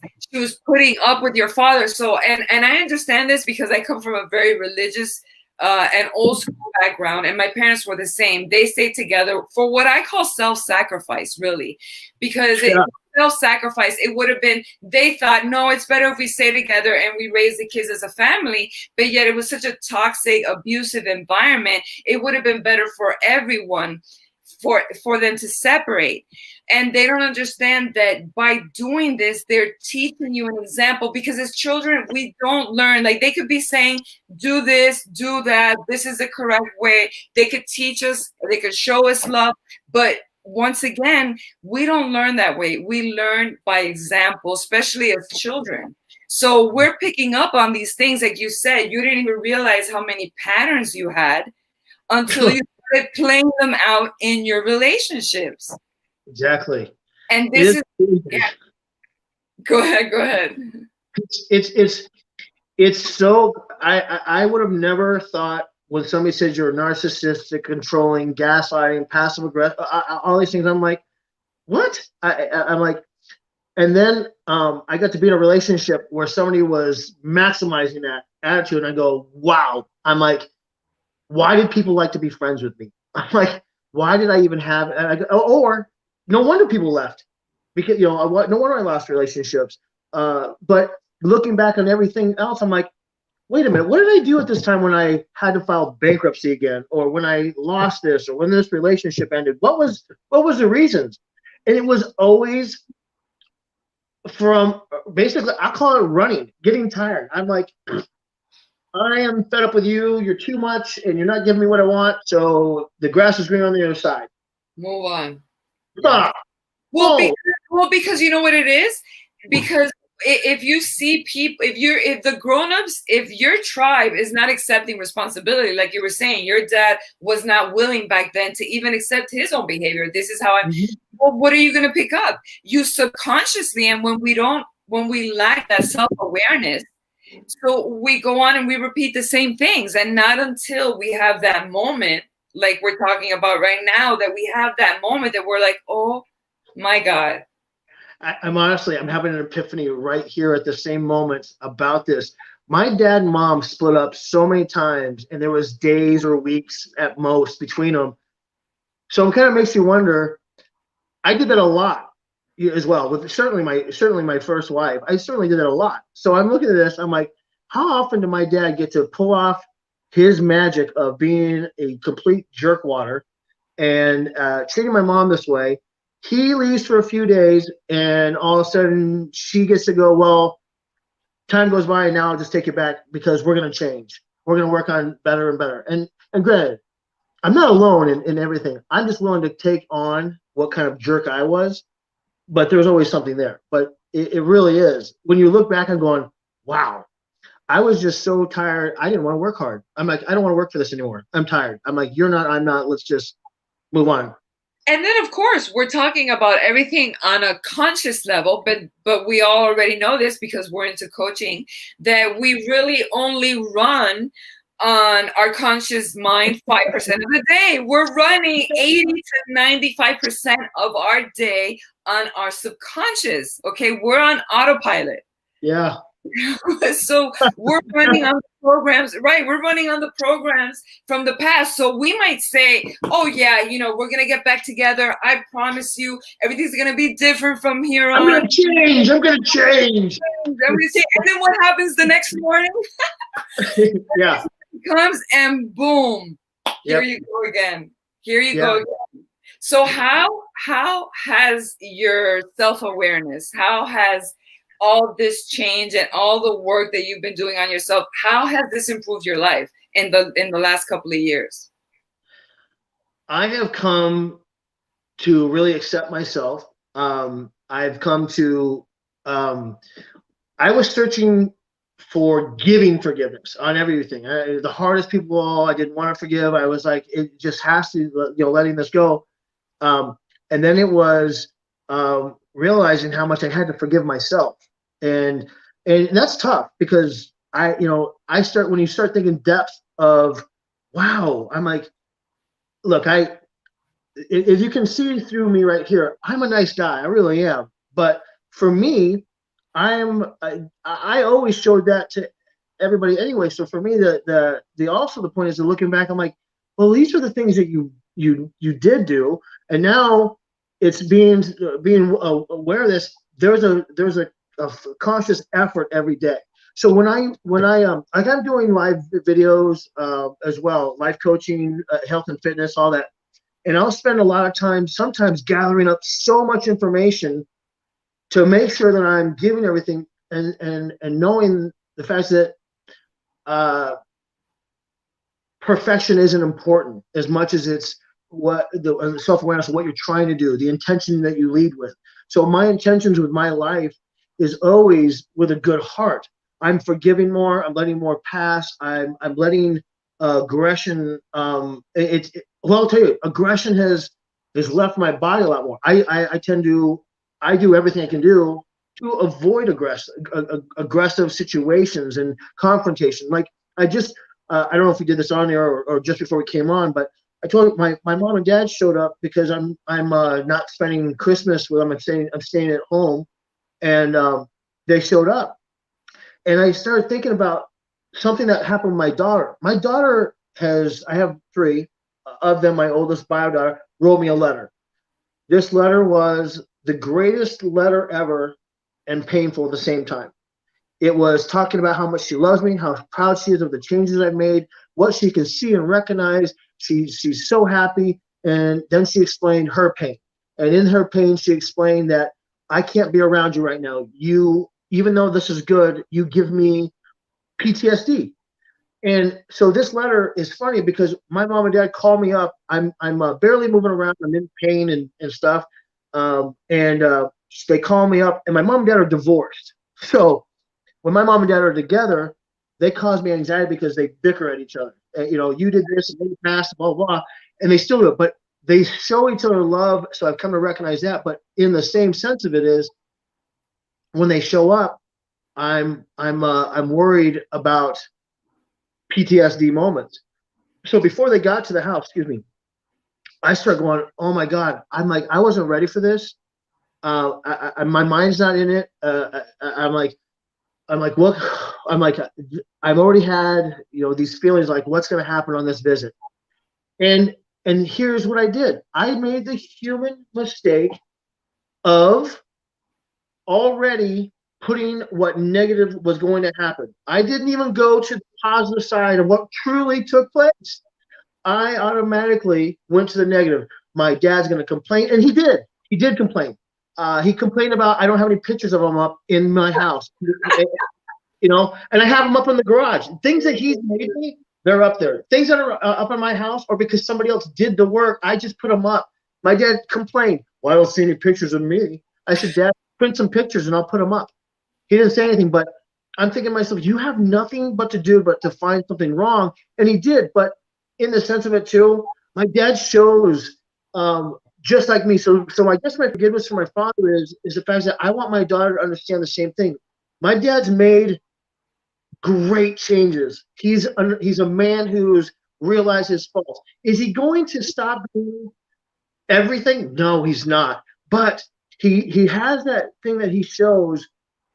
putting up with your father. So and I understand this because I come from a very religious and old school background, and my parents were the same. They stayed together for what I call self-sacrifice, really, because self-sacrifice, it would have been, they thought, no, it's better if we stay together and we raise the kids as a family, but yet it was such a toxic, abusive environment. It would have been better for everyone for them to separate. And they don't understand that by doing this, they're teaching you an example, because as children, we don't learn. Like, they could be saying, do this, do that, this is the correct way. They could teach us, they could show us love, but once again, we don't learn that way. We learn by example, especially as children. So we're picking up on these things. Like you said, you didn't even realize how many patterns you had until you started playing them out in your relationships.
Exactly.
And this is yeah. Go ahead.
It's so, I would have never thought, when somebody says you're narcissistic, controlling, gaslighting, passive aggressive, all these things, I'm like, what? I'm like, and then I got to be in a relationship where somebody was maximizing that attitude, and I go, wow. I'm like, why did people like to be friends with me? I'm like, why did I even have? Or no wonder people left, because no wonder I lost relationships. But looking back on everything else, I'm like, wait a minute, what did I do at this time when I had to file bankruptcy again, or when I lost this, or when this relationship ended? What was the reasons? And it was always from, basically, I call it running, getting tired. I'm like, I am fed up with you. You're too much, and you're not giving me what I want. So the grass is green on the other side.
Move on.
Stop.
Well, because you know what it is? Because if you see people, if the grown-ups, if your tribe is not accepting responsibility, like you were saying, your dad was not willing back then to even accept his own behavior. This is how well, what are you going to pick up? You subconsciously, and when we lack that self-awareness, so we go on and we repeat the same things, and not until we have that moment, like we're talking about right now, that we have that moment that we're like, oh my God.
I'm having an epiphany right here at the same moment about this. My dad and mom split up so many times, and there was days or weeks at most between them. So it kind of makes you wonder. I did that a lot as well, with certainly my first wife. I certainly did that a lot. So I'm looking at this, I'm like, how often did my dad get to pull off his magic of being a complete jerkwater and treating my mom this way? He leaves for a few days, and all of a sudden she gets to go, well, time goes by, and now I'll just take it back because we're going to change. We're going to work on better and better. And granted, I'm not alone in everything. I'm just willing to take on what kind of jerk I was, but there's always something there. But it really is. When you look back, I'm going, wow, I was just so tired. I didn't want to work hard. I'm like, I don't want to work for this anymore. I'm tired. I'm like, you're not, I'm not. Let's just move on.
And then, of course, we're talking about everything on a conscious level, but we all already know this because we're into coaching, that we really only run on our conscious mind 5% of the day. We're running 80 to 95% of our day on our subconscious. Okay, we're on autopilot.
Yeah.
So we're running on the programs, right? We're running on the programs from the past. So we might say, oh yeah, we're going to get back together. I promise you, everything's going to be different from here on.
I'm going to change. I'm going to change.
And then what happens the next morning?
Yeah.
Comes and boom, here you go again. Here you go again. So how has your self-awareness, how has all this change and all the work that you've been doing on yourself, how has this improved your life in the last couple of years?
I have come to really accept myself. I've come to, I was searching for giving forgiveness on everything. The hardest people I didn't want to forgive. I was like, it just has to, letting this go. And then it was realizing how much I had to forgive myself. And that's tough because when you start thinking depth of, wow, I'm like, look, if you can see through me right here, I'm a nice guy. I really am. But for me, I always showed that to everybody anyway. So for me, the point is that looking back, I'm like, well, these are the things that you did do, and now it's being aware of this. There's a conscious effort every day. So when I'm doing live videos as well, life coaching, health and fitness, all that, and I'll spend a lot of time sometimes gathering up so much information to make sure that I'm giving everything and knowing the fact that perfection isn't important as much as it's what the self-awareness of what you're trying to do, the intention that you lead with. So my intentions with my life is always with a good heart. I'm forgiving more. I'm letting more pass. I'm letting aggression. Well, I'll tell you, aggression has left my body a lot more. I do everything I can do to avoid aggressive situations and confrontation. Like I don't know if we did this on there or just before we came on, but I told my mom and dad showed up because I'm not spending Christmas with them. I'm staying at home, and they showed up, and I started thinking about something that happened with my daughter. My daughter I have 3 of them. My oldest bio daughter wrote me a letter. This letter was the greatest letter ever and painful at the same time. It was talking about how much she loves me, how proud she is of the changes I've made, what she can see and recognize. She's so happy. And then she explained her pain. And in her pain, she explained that I can't be around you right now. Even though this is good, you give me PTSD. And so this letter is funny because my mom and dad called me up. I'm barely moving around. I'm in pain and stuff. They call me up, and my mom and dad are divorced. So when my mom and dad are together, they cause me anxiety because they bicker at each other. You did this and they passed, blah, blah, blah, and they still do it. But they show each other love, so I've come to recognize that. But in the same sense of it is, when they show up, I'm worried about PTSD moments. So before they got to the house, I start going, oh my God, I'm like, I wasn't ready for this. My mind's not in it. I'm like, what? I'm like, I've already had, these feelings like, what's going to happen on this visit? And here's what I did. I made the human mistake of already putting what negative was going to happen. I didn't even go to the positive side of what truly took place. I automatically went to the negative. My dad's going to complain, and he did. He did complain. He complained about I don't have any pictures of him up in my house, and I have them up in the garage. Things that he's made me They're up there. Things that are up in my house, or because somebody else did the work, I just put them up. My dad complained, "Well, I don't see any pictures of me." I said, "Dad, print some pictures and I'll put them up." He didn't say anything, but I'm thinking to myself, you have nothing but to do but to find something wrong. And he did. But in the sense of it too, my dad shows just like me. So I guess my forgiveness for my father is the fact that I want my daughter to understand the same thing. My dad's made great changes. He's a man who's realized his faults. Is he going to stop doing everything? No, he's not. But he has that thing that he shows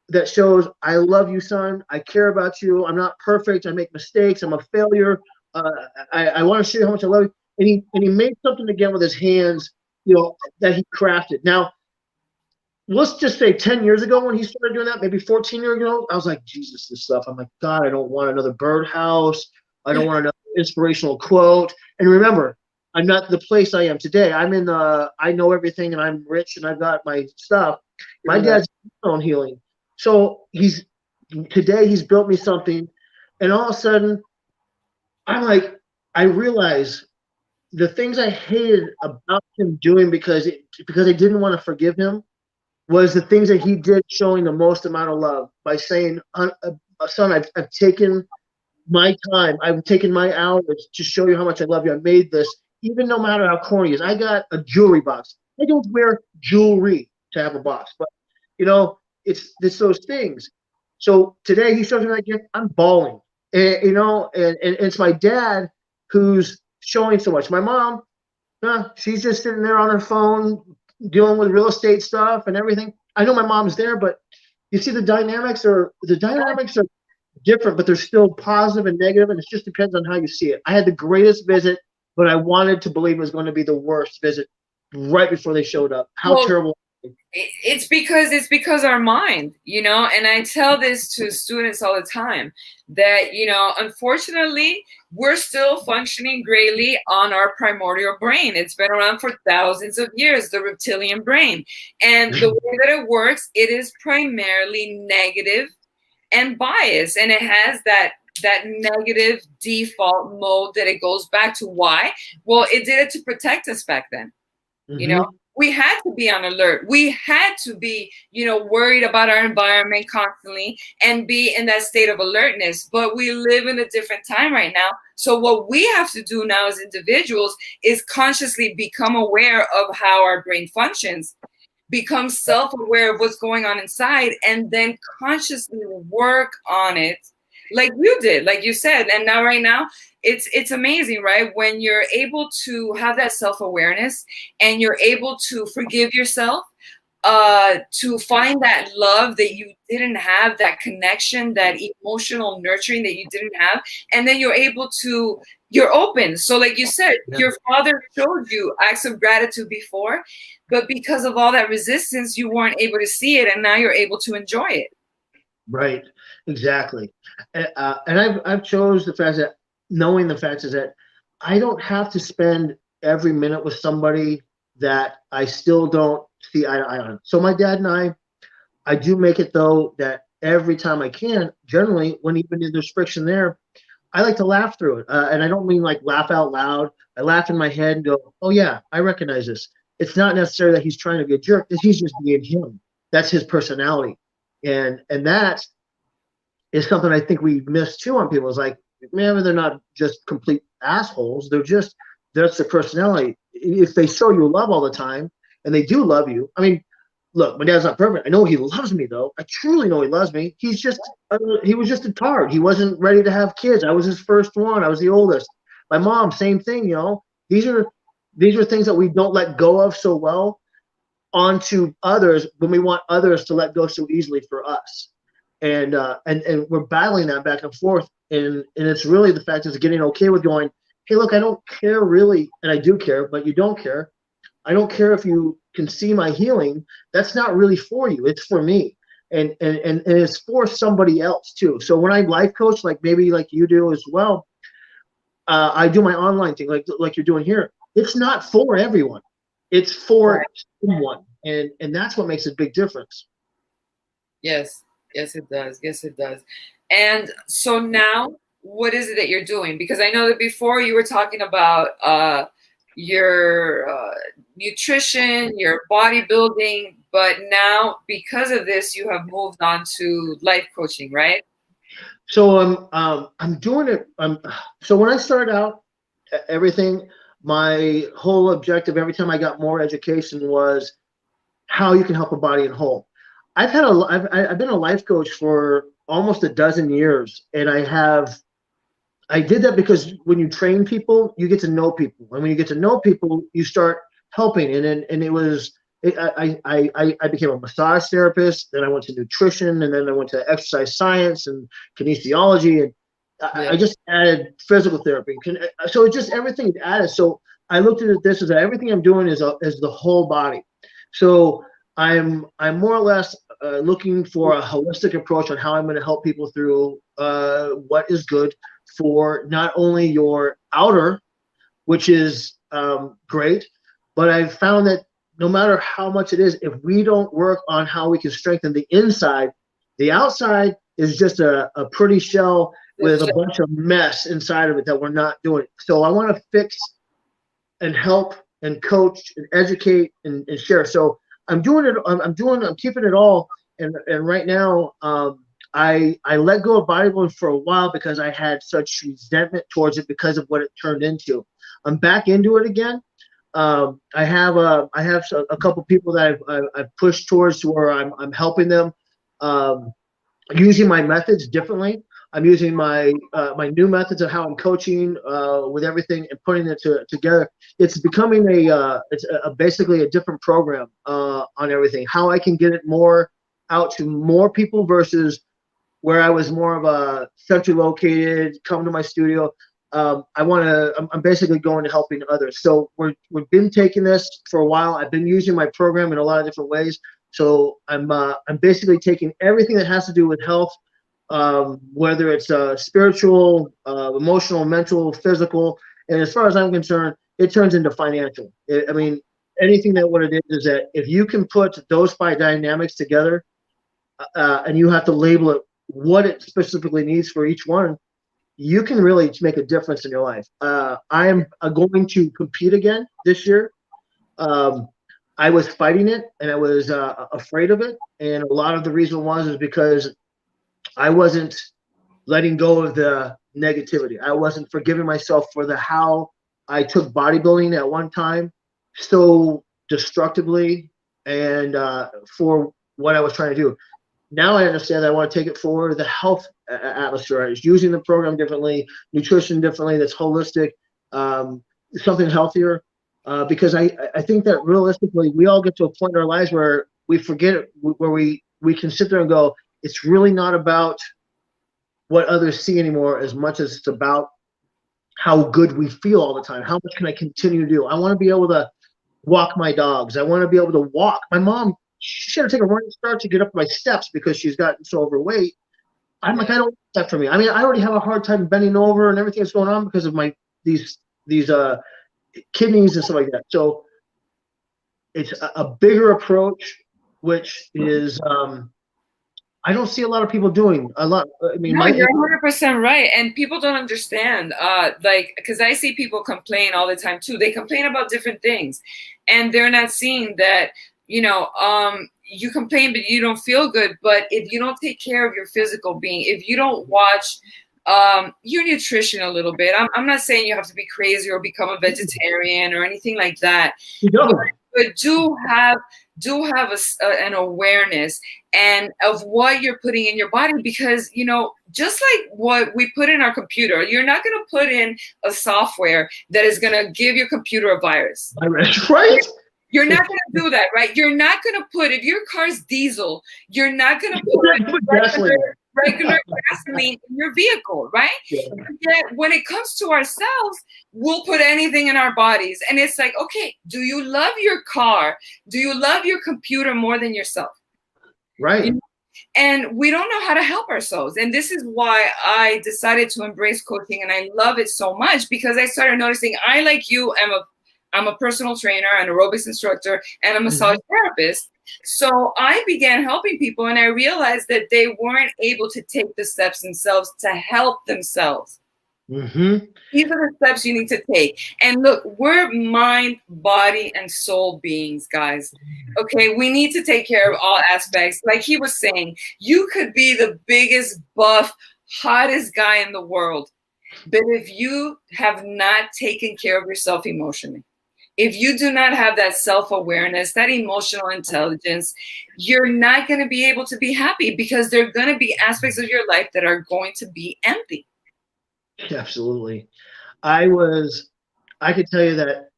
that shows, I love you, son. I care about you. I'm not perfect. I make mistakes. I'm a failure. I want to show you how much I love you. And he made something again with his hands, that he crafted. Now, let's just say 10 years ago when he started doing that, maybe 14 years ago, I was like, Jesus, this stuff. I'm like, God, I don't want another birdhouse. I don't want another inspirational quote. And remember, I'm not the place I am today. I'm in I know everything and I'm rich and I've got my stuff. My dad's own healing. So today he's built me something, and all of a sudden I'm like, I realize the things I hated about him doing because I didn't want to forgive him was the things that he did, showing the most amount of love by saying, son, I've taken my time, I've taken my hours to show you how much I love you. I made this, even no matter how corny it is. I got a jewelry box. I don't wear jewelry to have a box, but it's those things. So today he shows me that gift. I'm bawling, and it's my dad who's showing so much. My mom, she's just sitting there on her phone dealing with real estate stuff and everything. I know my mom's there, but you see the dynamics are different, but they're still positive and negative, and it just depends on how you see it. I had the greatest visit, but I wanted to believe it was going to be the worst visit right before they showed up. How terrible.
It's because our mind, and I tell this to students all the time that, unfortunately, we're still functioning greatly on our primordial brain. It's been around for thousands of years, the reptilian brain. And the way that it works, it is primarily negative and biased. And it has that negative default mode that it goes back to. Why? Well, it did it to protect us back then. We had to be on alert. We had to be, worried about our environment constantly and be in that state of alertness. But we live in a different time right now. So what we have to do now as individuals is consciously become aware of how our brain functions, become self-aware of what's going on inside, and then consciously work on it like you did, like you said. And now, right now, it's amazing, right? When you're able to have that self-awareness and you're able to forgive yourself, to find that love that you didn't have, that connection, that emotional nurturing that you didn't have, and then you're open. So like you said, your father showed you acts of gratitude before, but because of all that resistance, you weren't able to see it, and now you're able to enjoy it.
Right, exactly. And I've chose the fact that, knowing the fact is that I don't have to spend every minute with somebody that I still don't see eye to eye on. So my dad and I do make it, though, that every time I can, generally, when even if there's friction there, I like to laugh through it. And I don't mean like laugh out loud. I laugh in my head and go, oh yeah, I recognize this. It's not necessarily that he's trying to be a jerk. He's just being him. That's his personality. And that is something I think we miss too on people. It's like, man, they're not just complete assholes. That's their personality. If they show you love all the time, and they do love you. I mean, look, my dad's not perfect. I know he loves me, though. I truly know he loves me. He was just a tart. He wasn't ready to have kids. I was his first one. I was the oldest. My mom, same thing. These are things that we don't let go of so well onto others when we want others to let go so easily for us. And we're battling that back and forth. And it's really the fact is getting okay with going, hey, look, I don't care really, and I do care, but you don't care. I don't care if you can see my healing. That's not really for you. It's for me. And it's for somebody else too. So when I life coach, like maybe like you do as well, I do my online thing like you're doing here. It's not for everyone. It's for someone. And that's what makes a big difference.
Yes, it does. And so now what is it that you're doing? Because I know that before you were talking about your nutrition, your bodybuilding, but now because of this, you have moved on to life coaching, right?
So I'm doing it. So when I started out, everything, my whole objective every time I got more education was how you can help a body and whole. I've been a life coach for almost a dozen years, and I did that because when you train people, you get to know people, and when you get to know people, you start helping. And it was I became a massage therapist, then I went to nutrition, and then I went to exercise science and kinesiology, and I just added physical therapy. So it just everything added. So I looked at this as that everything I'm doing is the whole body. So I'm more or less looking for a holistic approach on how I'm going to help people through what is good for not only your outer, which is great, but I've found that no matter how much it is, if we don't work on how we can strengthen the inside, the outside is just a pretty shell with a bunch of mess inside of it that we're not doing. So I want to fix and help and coach and educate and share. So I'm doing it. I'm keeping it all. And right now, I let go of bodybuilding for a while because I had such resentment towards it because of what it turned into. I'm back into it again. I have a couple people that I've pushed towards to where I'm helping them using my methods differently. I'm using my new methods of how I'm coaching with everything and putting it together. It's becoming basically a different program on everything. How I can get it more out to more people versus where I was more of a centrally located, come to my studio. I'm basically going to helping others. So we've been taking this for a while. I've been using my program in a lot of different ways. So I'm basically taking everything that has to do with health, whether it's spiritual, emotional, mental, physical, and as far as I'm concerned, it turns into financial. I mean, anything that what it is that if you can put those 5 dynamics together, and you have to label it what it specifically needs for each one, you can really make a difference in your life. I am going to compete again this year. I was fighting it and I was afraid of it, and a lot of the reason is because I wasn't letting go of the negativity. I wasn't forgiving myself for how I took bodybuilding at one time so destructively and for what I was trying to do. Now I understand that I want to take it for the health atmosphere. I was using the program differently, nutrition differently, that's holistic, something healthier. Because I think that realistically, we all get to a point in our lives where we forget it, where we can sit there and go, it's really not about what others see anymore as much as it's about how good we feel all the time. How much can I continue to do? I want to be able to walk my dogs. I want to be able to walk. My mom, she had to take a running start to get up my steps because she's gotten so overweight. I'm like, I don't want that for me. I mean, I already have a hard time bending over and everything that's going on because of these kidneys and stuff like that. So it's a bigger approach, which is I don't see a lot of people doing a lot. I mean,
no, you're 100% right, and people don't understand. Like, because I see people complain all the time too. They complain about different things, and they're not seeing that. You complain, but you don't feel good. But if you don't take care of your physical being, if you don't watch your nutrition a little bit, I'm not saying you have to be crazy or become a vegetarian or anything like that. But do have an awareness and of what you're putting in your body, because just like what we put in our computer, you're not going to put in a software that is going to give your computer a virus.
Right?
You're not going to do that, right? You're not going to put, if your car's diesel, you're not going to put regular gasoline in your vehicle, right? Yeah. Yet when it comes to ourselves, we'll put anything in our bodies. And it's like, okay, do you love your car? Do you love your computer more than yourself?
Right.
And we don't know how to help ourselves. And this is why I decided to embrace coaching. And I love it so much because I started noticing I, like you, I'm a personal trainer, an aerobics instructor, and a massage therapist. So I began helping people, and I realized that they weren't able to take the steps themselves to help themselves.
Mm-hmm.
These are the steps you need to take. And look, we're mind, body, and soul beings, guys. Okay, we need to take care of all aspects. Like he was saying, you could be the biggest, buff, hottest guy in the world. But if you have not taken care of yourself emotionally, if you do not have that self-awareness, that emotional intelligence, you're not going to be able to be happy, because there are going to be aspects of your life that are going to be empty.
Absolutely. I could tell you that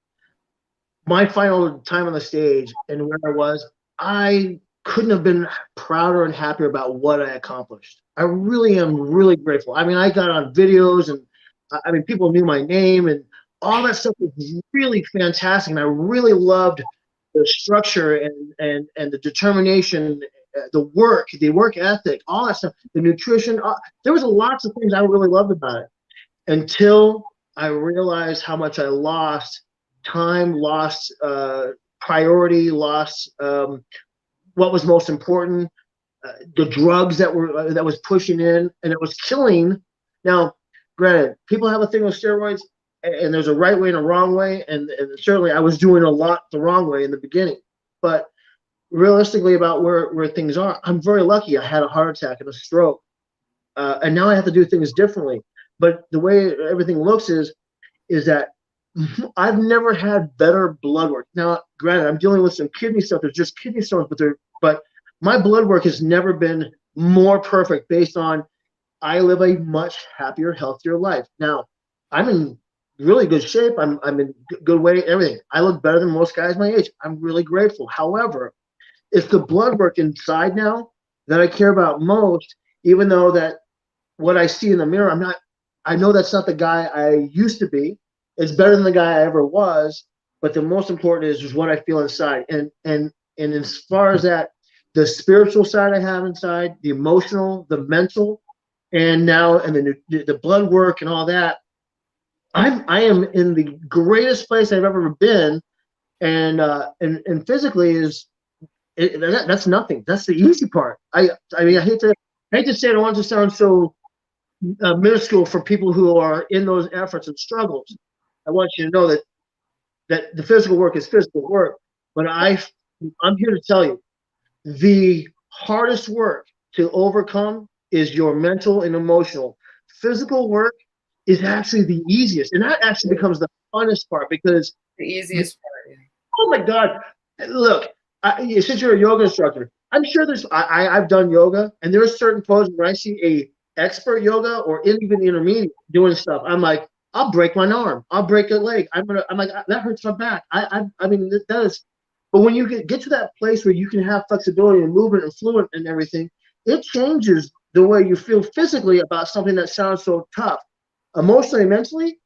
my final time on the stage and where I was, I couldn't have been prouder and happier about what I accomplished. I really am really grateful. I mean, I got on videos, and I mean, people knew my name, and all that stuff was really fantastic. And I really loved the structure and the determination, the work ethic, all that stuff, the nutrition. There was lots of things I really loved about it, until I realized how much I lost time, lost priority, lost what was most important, the drugs that was pushing in, and it was killing. Now, granted, people have a thing with steroids, and there's a right way and a wrong way, and certainly I was doing a lot the wrong way in the beginning. But realistically, about where things are, I'm very lucky. I had a heart attack and a stroke, and now I have to do things differently. But the way everything looks is that I've never had better blood work. Now, granted, I'm dealing with some kidney stuff. There's just kidney stones, but my blood work has never been more perfect, based on I live a much happier, healthier life. Now, I'm in really good shape. I'm in good weight, everything. I look better than most guys my age. I'm really grateful. However, it's the blood work inside now that I care about most, even though that what I see in the mirror, I know that's not the guy I used to be. It's better than the guy I ever was. But the most important is what I feel inside. And as far as that, the spiritual side I have inside, the emotional, the mental, and the blood work and all that, I am in the greatest place I've ever been. And physically that's nothing. That's the easy part. I mean, I hate to say it. I don't want to sound so minuscule for people who are in those efforts and struggles. I want you to know that the physical work is physical work, but I'm here to tell you, the hardest work to overcome is your mental and emotional. Physical work is actually the easiest, and that actually becomes the funnest part, because
The easiest part.
oh my God, look, since you're a yoga instructor, I'm sure I've done yoga, and there are certain poses where I see a expert yoga or even intermediate doing stuff, I'm like, I'll break my arm, I'll break a leg, I'm like, that hurts my back. I mean, that is. But when you get to that place where you can have flexibility and movement and fluent and everything, it changes the way you feel physically about something that sounds so tough. Emotionally, mentally,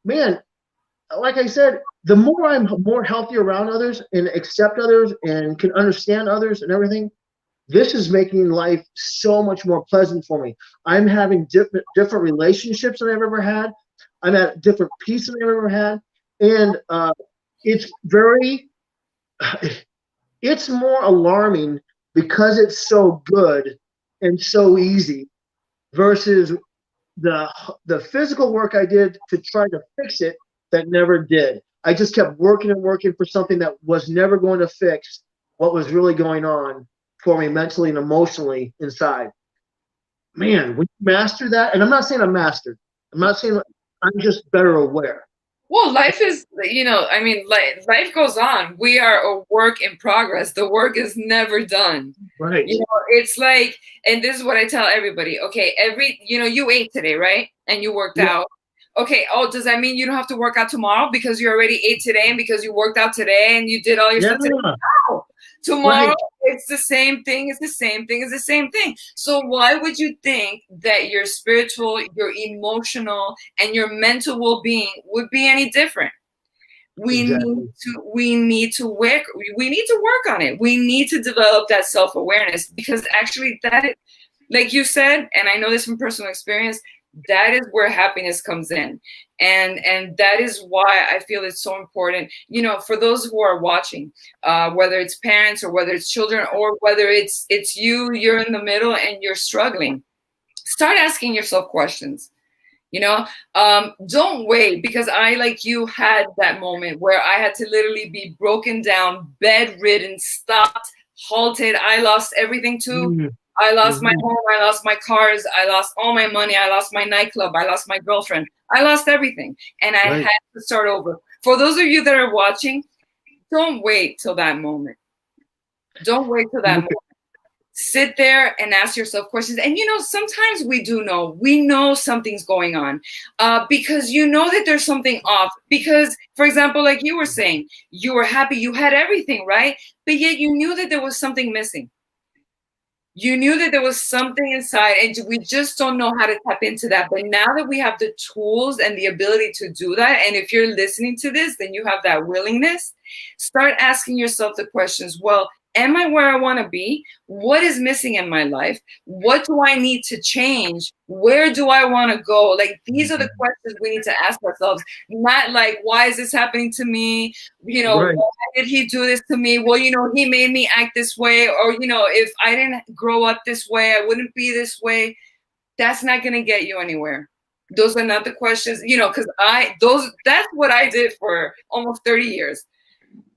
man, like I said, the more I'm more healthy around others and accept others and can understand others and everything, this is making life so much more pleasant for me. I'm having different relationships than I've ever had. I'm at different peace than I've ever had. And it's it's more alarming because it's so good and so easy, versus the physical work I did to try to fix it that never did. I just kept working and working for something that was never going to fix what was really going on for me mentally and emotionally inside. Man, when you master that, and I'm not saying I'm mastered. I'm not saying I'm just better aware.
Well, life is, I mean, life goes on. We are a work in progress. The work is never done.
Right.
It's like, and this is what I tell everybody. Okay, you ate today, right? And you worked out. Okay. Oh, does that mean you don't have to work out tomorrow because you already ate today and because you worked out today and you did all your stuff today? No. Tomorrow, it's the same thing. It's the same thing. It's the same thing. So why would you think that your spiritual, your emotional, and your mental well-being would be any different? We need to work on it. We need to develop that self-awareness, because actually that is, like you said, and I know this from personal experience, that is where happiness comes in. And that is why I feel it's so important, for those who are watching, whether it's parents or whether it's children or whether it's you're in the middle and you're struggling. Start asking yourself questions. Don't wait, because I, like you, had that moment where I had to literally be broken down, bedridden, stopped, halted. I lost everything too.
Mm-hmm.
I lost my home. I lost my cars. I lost all my money. I lost my nightclub. I lost my girlfriend. I lost everything. And I had to start over. For those of you that are watching, don't wait till that moment. Don't wait till that moment. Sit there and ask yourself questions. And sometimes we know something's going on, because that there's something off. Because, for example, like you were saying, you were happy, you had everything, right? But yet you knew that there was something missing. You knew that there was something inside, and we just don't know how to tap into that. But now that we have the tools and the ability to do that, and if you're listening to this, then you have that willingness, start asking yourself the questions. Well, am I where I want to be? What is missing in my life? What do I need to change? Where do I want to go? Like, these are the questions we need to ask ourselves. Not like, why is this happening to me? Why did he do this to me? Well, he made me act this way. Or, if I didn't grow up this way, I wouldn't be this way. That's not going to get you anywhere. Those are not the questions, because that's what I did for almost 30 years.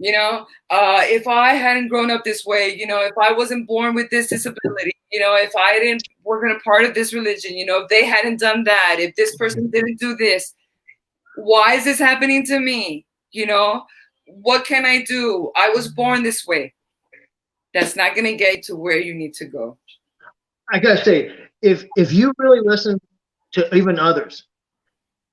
If I hadn't grown up this way, if I wasn't born with this disability, if I wasn't a part of this religion, if they hadn't done that, if this person didn't do this, why is this happening to me? What can I do? I was born this way. That's not going to get you to where you need to go.
I gotta say, if you really listen to even others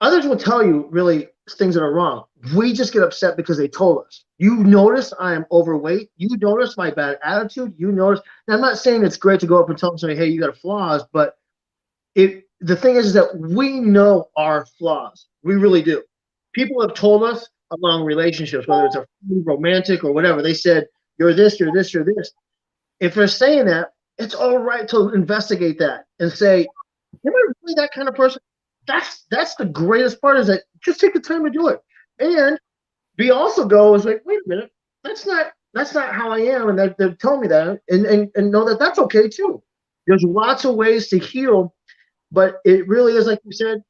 will tell you really things that are wrong. We just get upset because they told us. You notice I am overweight. You notice my bad attitude. You notice. Now, I'm not saying it's great to go up and tell somebody, hey, you got flaws, but the thing is that we know our flaws. We really do. People have told us along relationships, whether it's a romantic or whatever, they said, you're this, you're this, you're this. If they're saying that, it's all right to investigate that and say, am I really that kind of person? That's the greatest part, is that just take the time to do it. And we also go is like, wait a minute, that's not how I am, and they're telling me that, and know that that's okay too. There's lots of ways to heal, but it really is like you said,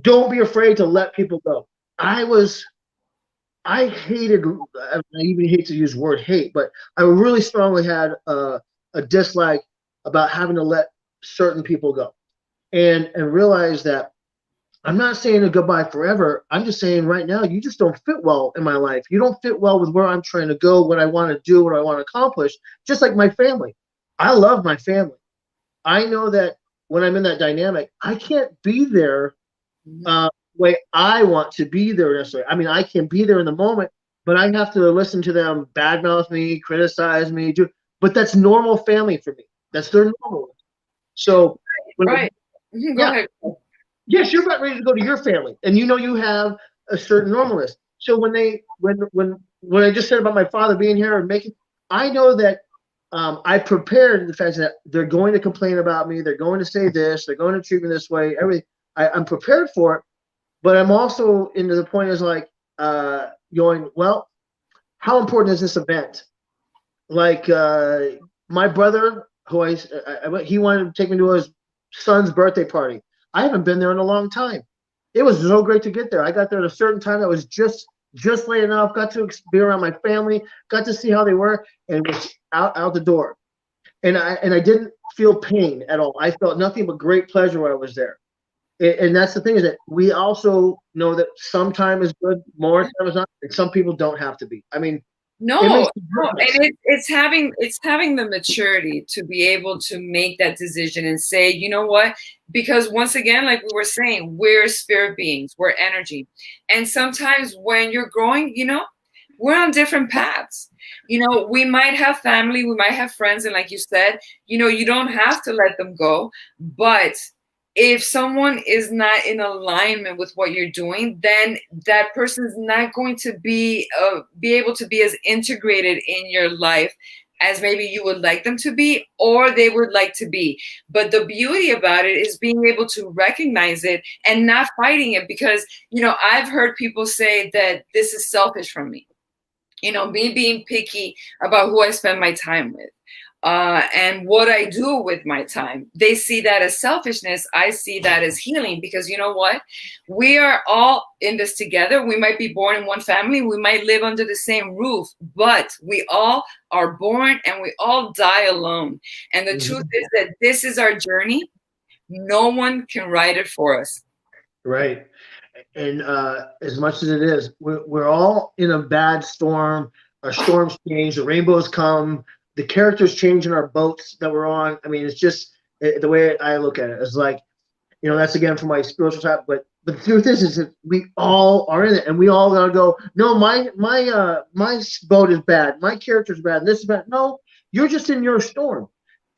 don't be afraid to let people go. I even hate to use the word hate, but I really strongly had a dislike about having to let certain people go, and realize that I'm not saying a goodbye forever. I'm just saying right now, you just don't fit well in my life. You don't fit well with where I'm trying to go, what I want to do, what I want to accomplish. Just like my family. I love my family. I know that when I'm in that dynamic, I can't be there the way I want to be there necessarily. I mean, I can be there in the moment, but I have to listen to them badmouth me, criticize me. But that's normal family for me. That's their normal. So,
Go ahead.
Yes, you're about ready to go to your family, and you have a certain normalness. So when I just said about my father being here and I know that I prepared the fact that they're going to complain about me, they're going to say this, they're going to treat me this way. Everything, I'm prepared for it, but I'm also into the point is like going, well, how important is this event? Like my brother, who he wanted to take me to his son's birthday party. I haven't been there in a long time. It was so great to get there. I got there at a certain time that was just late enough, got to be around my family, got to see how they were, and was out the door. And I didn't feel pain at all. I felt nothing but great pleasure while I was there. And that's the thing, is that we also know that some time is good, more time is not, and some people don't have to be. I mean,
and it's having the maturity to be able to make that decision and say, you know what? Because once again, like we were saying, we're spirit beings, we're energy. And sometimes when you're growing, we're on different paths. We might have family, we might have friends, and like you said, you don't have to let them go. But if someone is not in alignment with what you're doing, then that person is not going to be able to be as integrated in your life as maybe you would like them to be, or they would like to be. But the beauty about it is being able to recognize it and not fighting it, because, I've heard people say that this is selfish from me. Me being picky about who I spend my time with. And what I do with my time. They see that as selfishness. I see that as healing, because you know what? We are all in this together. We might be born in one family. We might live under the same roof, but we all are born and we all die alone. And the truth is that this is our journey. No one can write it for us.
Right. And as much as it is, we're all in a bad storm. Our storms change, the rainbows come, the characters change in our boats that we're on. I mean, it's just the way I look at it. It's like, that's again from my spiritual side. But the truth is that we all are in it, and we all gotta go. No, my boat is bad. My character's bad. And this is bad. No, you're just in your storm,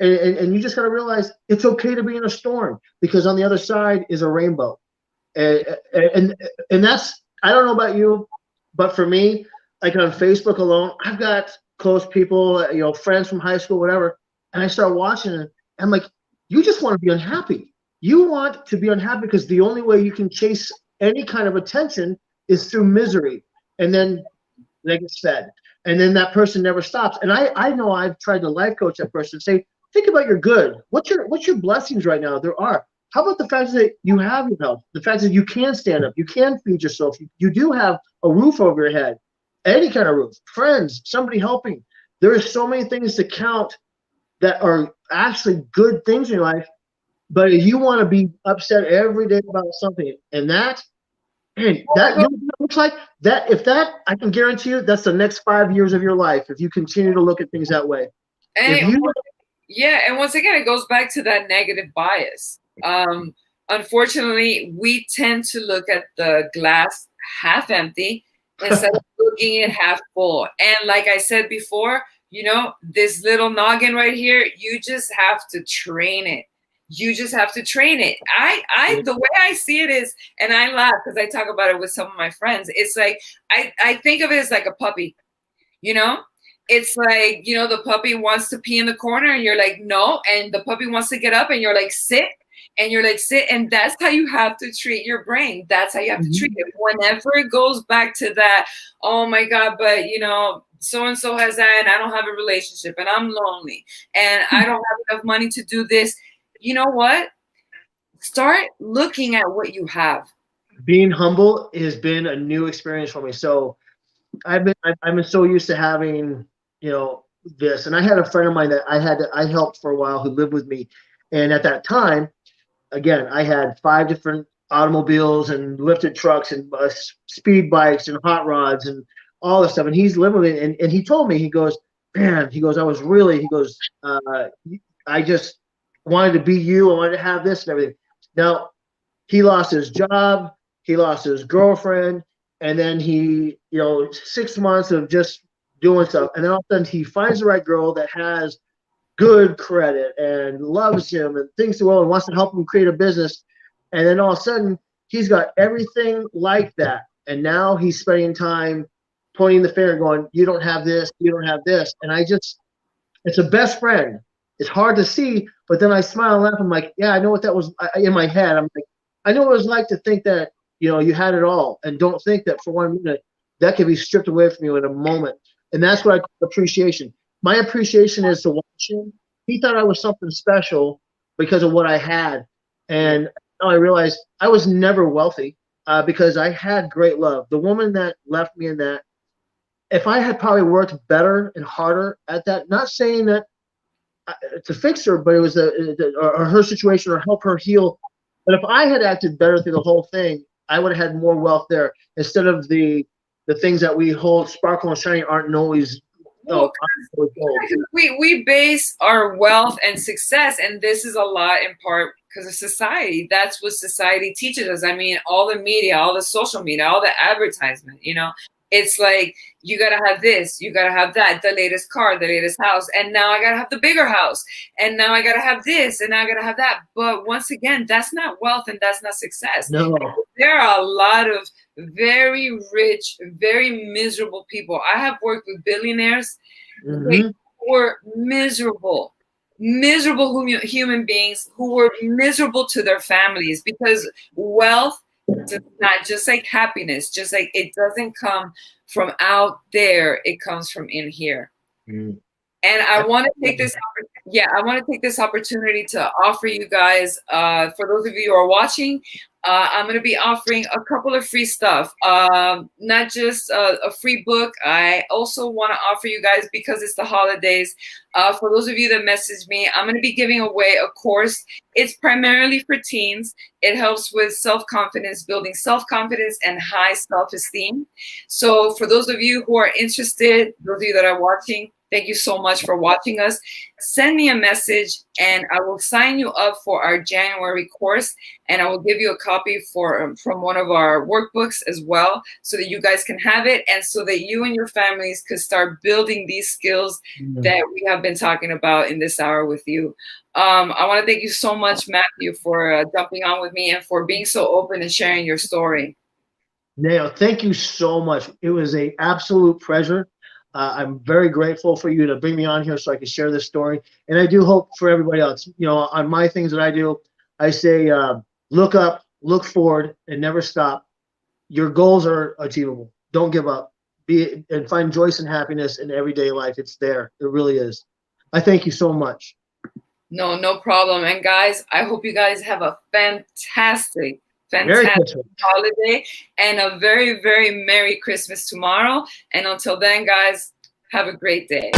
and you just gotta realize it's okay to be in a storm, because on the other side is a rainbow. And that's, I don't know about you, but for me, like on Facebook alone, I've got close people, friends from high school, whatever, and I start watching it. I'm like, you just want to be unhappy. You want to be unhappy because the only way you can chase any kind of attention is through misery, and then they get fed, and then that person never stops. And I know I've tried to life coach that person, say, think about your good. What's your blessings right now? There are. How about the fact that you have your health, the fact that you can stand up, you can feed yourself, you do have a roof over your head, any kind of roof, friends, somebody helping. There are so many things to count that are actually good things in your life, but if you want to be upset every day about something, and that looks like that, I can guarantee you that's the next 5 years of your life if you continue to look at things that way.
And once again, it goes back to that negative bias. Unfortunately, we tend to look at the glass half empty instead of looking at half full. And like I said before, this little noggin right here, you just have to train it. You just have to train it. The way I see it is, and I laugh because I talk about it with some of my friends. It's like, I think of it as like a puppy, It's like, the puppy wants to pee in the corner and you're like, no. And the puppy wants to get up and you're like, sit. And you're like, sit. And that's how you have to treat your brain. That's how you have to treat it. Whenever it goes back to that, oh my God, but so-and-so has that and I don't have a relationship and I'm lonely and I don't have enough money to do this. You know what? Start looking at what you have.
Being humble has been a new experience for me. So I've been so used to having, this. And I had a friend of mine that I helped for a while who lived with me. And at that time, again, I had 5 different automobiles and lifted trucks and speed bikes and hot rods and all this stuff. And he's living with it. And he told me, he goes, I just wanted to be you. I wanted to have this and everything. Now, he lost his job. He lost his girlfriend. And then he, 6 months of just doing stuff. And then all of a sudden he finds the right girl that has good credit and loves him and thinks well and wants to help him create a business. And then all of a sudden he's got everything like that. And now he's spending time pointing the finger going, you don't have this, you don't have this. And it's a best friend. It's hard to see, but then I smile and laugh. I'm like, yeah, I know what that was in my head. I'm like, I know what it was like to think that, you had it all, and don't think that for 1 minute that can be stripped away from you in a moment. And that's what I call appreciation. My appreciation is to watch him. He thought I was something special because of what I had. And now I realized I was never wealthy because I had great love. The woman that left me in that, if I had probably worked better and harder at that, not saying that to fix her, but it was or her situation or help her heal. But if I had acted better through the whole thing, I would have had more wealth there instead of the things that we hold sparkle and shiny aren't always.
We base our wealth and success, and this is a lot in part because of society. That's what society teaches us. I mean, all the media, all the social media, all the advertisement, it's like, you got to have this, you got to have that, the latest car, the latest house. And now I got to have the bigger house. And now I got to have this, and now I got to have that. But once again, that's not wealth and that's not success.
No.
There are a lot of very rich, very miserable people. I have worked with billionaires. They who were miserable human beings who were miserable to their families, because wealth does not, just like happiness, just like it doesn't come from out there, it comes from in here.
Mm.
And I want to take this, I want to take this opportunity to offer you guys, for those of you who are watching, I'm going to be offering a couple of free stuff, not just a free book. I also want to offer you guys, because it's the holidays, for those of you that message me, I'm going to be giving away a course. It's primarily for teens. It helps with self-confidence, building self-confidence and high self-esteem. So for those of you who are interested, those of you that are watching, thank you so much for watching us. Send me a message and I will sign you up for our January course, and I will give you a copy from one of our workbooks as well, so that you guys can have it, and so that you and your families could start building these skills that we have been talking about in this hour with you. I want to thank you so much, Matthew, for jumping on with me and for being so open and sharing your story.
Nao, thank you so much. It was an absolute pleasure. I'm very grateful for you to bring me on here so I can share this story. And I do hope for everybody else, you know, on my things that I do, I say, look up, look forward, and never stop. Your goals are achievable. Don't give up. And find joy and happiness in everyday life. It's there. It really is. I thank you so much.
No problem. And guys, I hope you guys have a fantastic holiday and a very, very Merry Christmas tomorrow. And until then, guys, have a great day.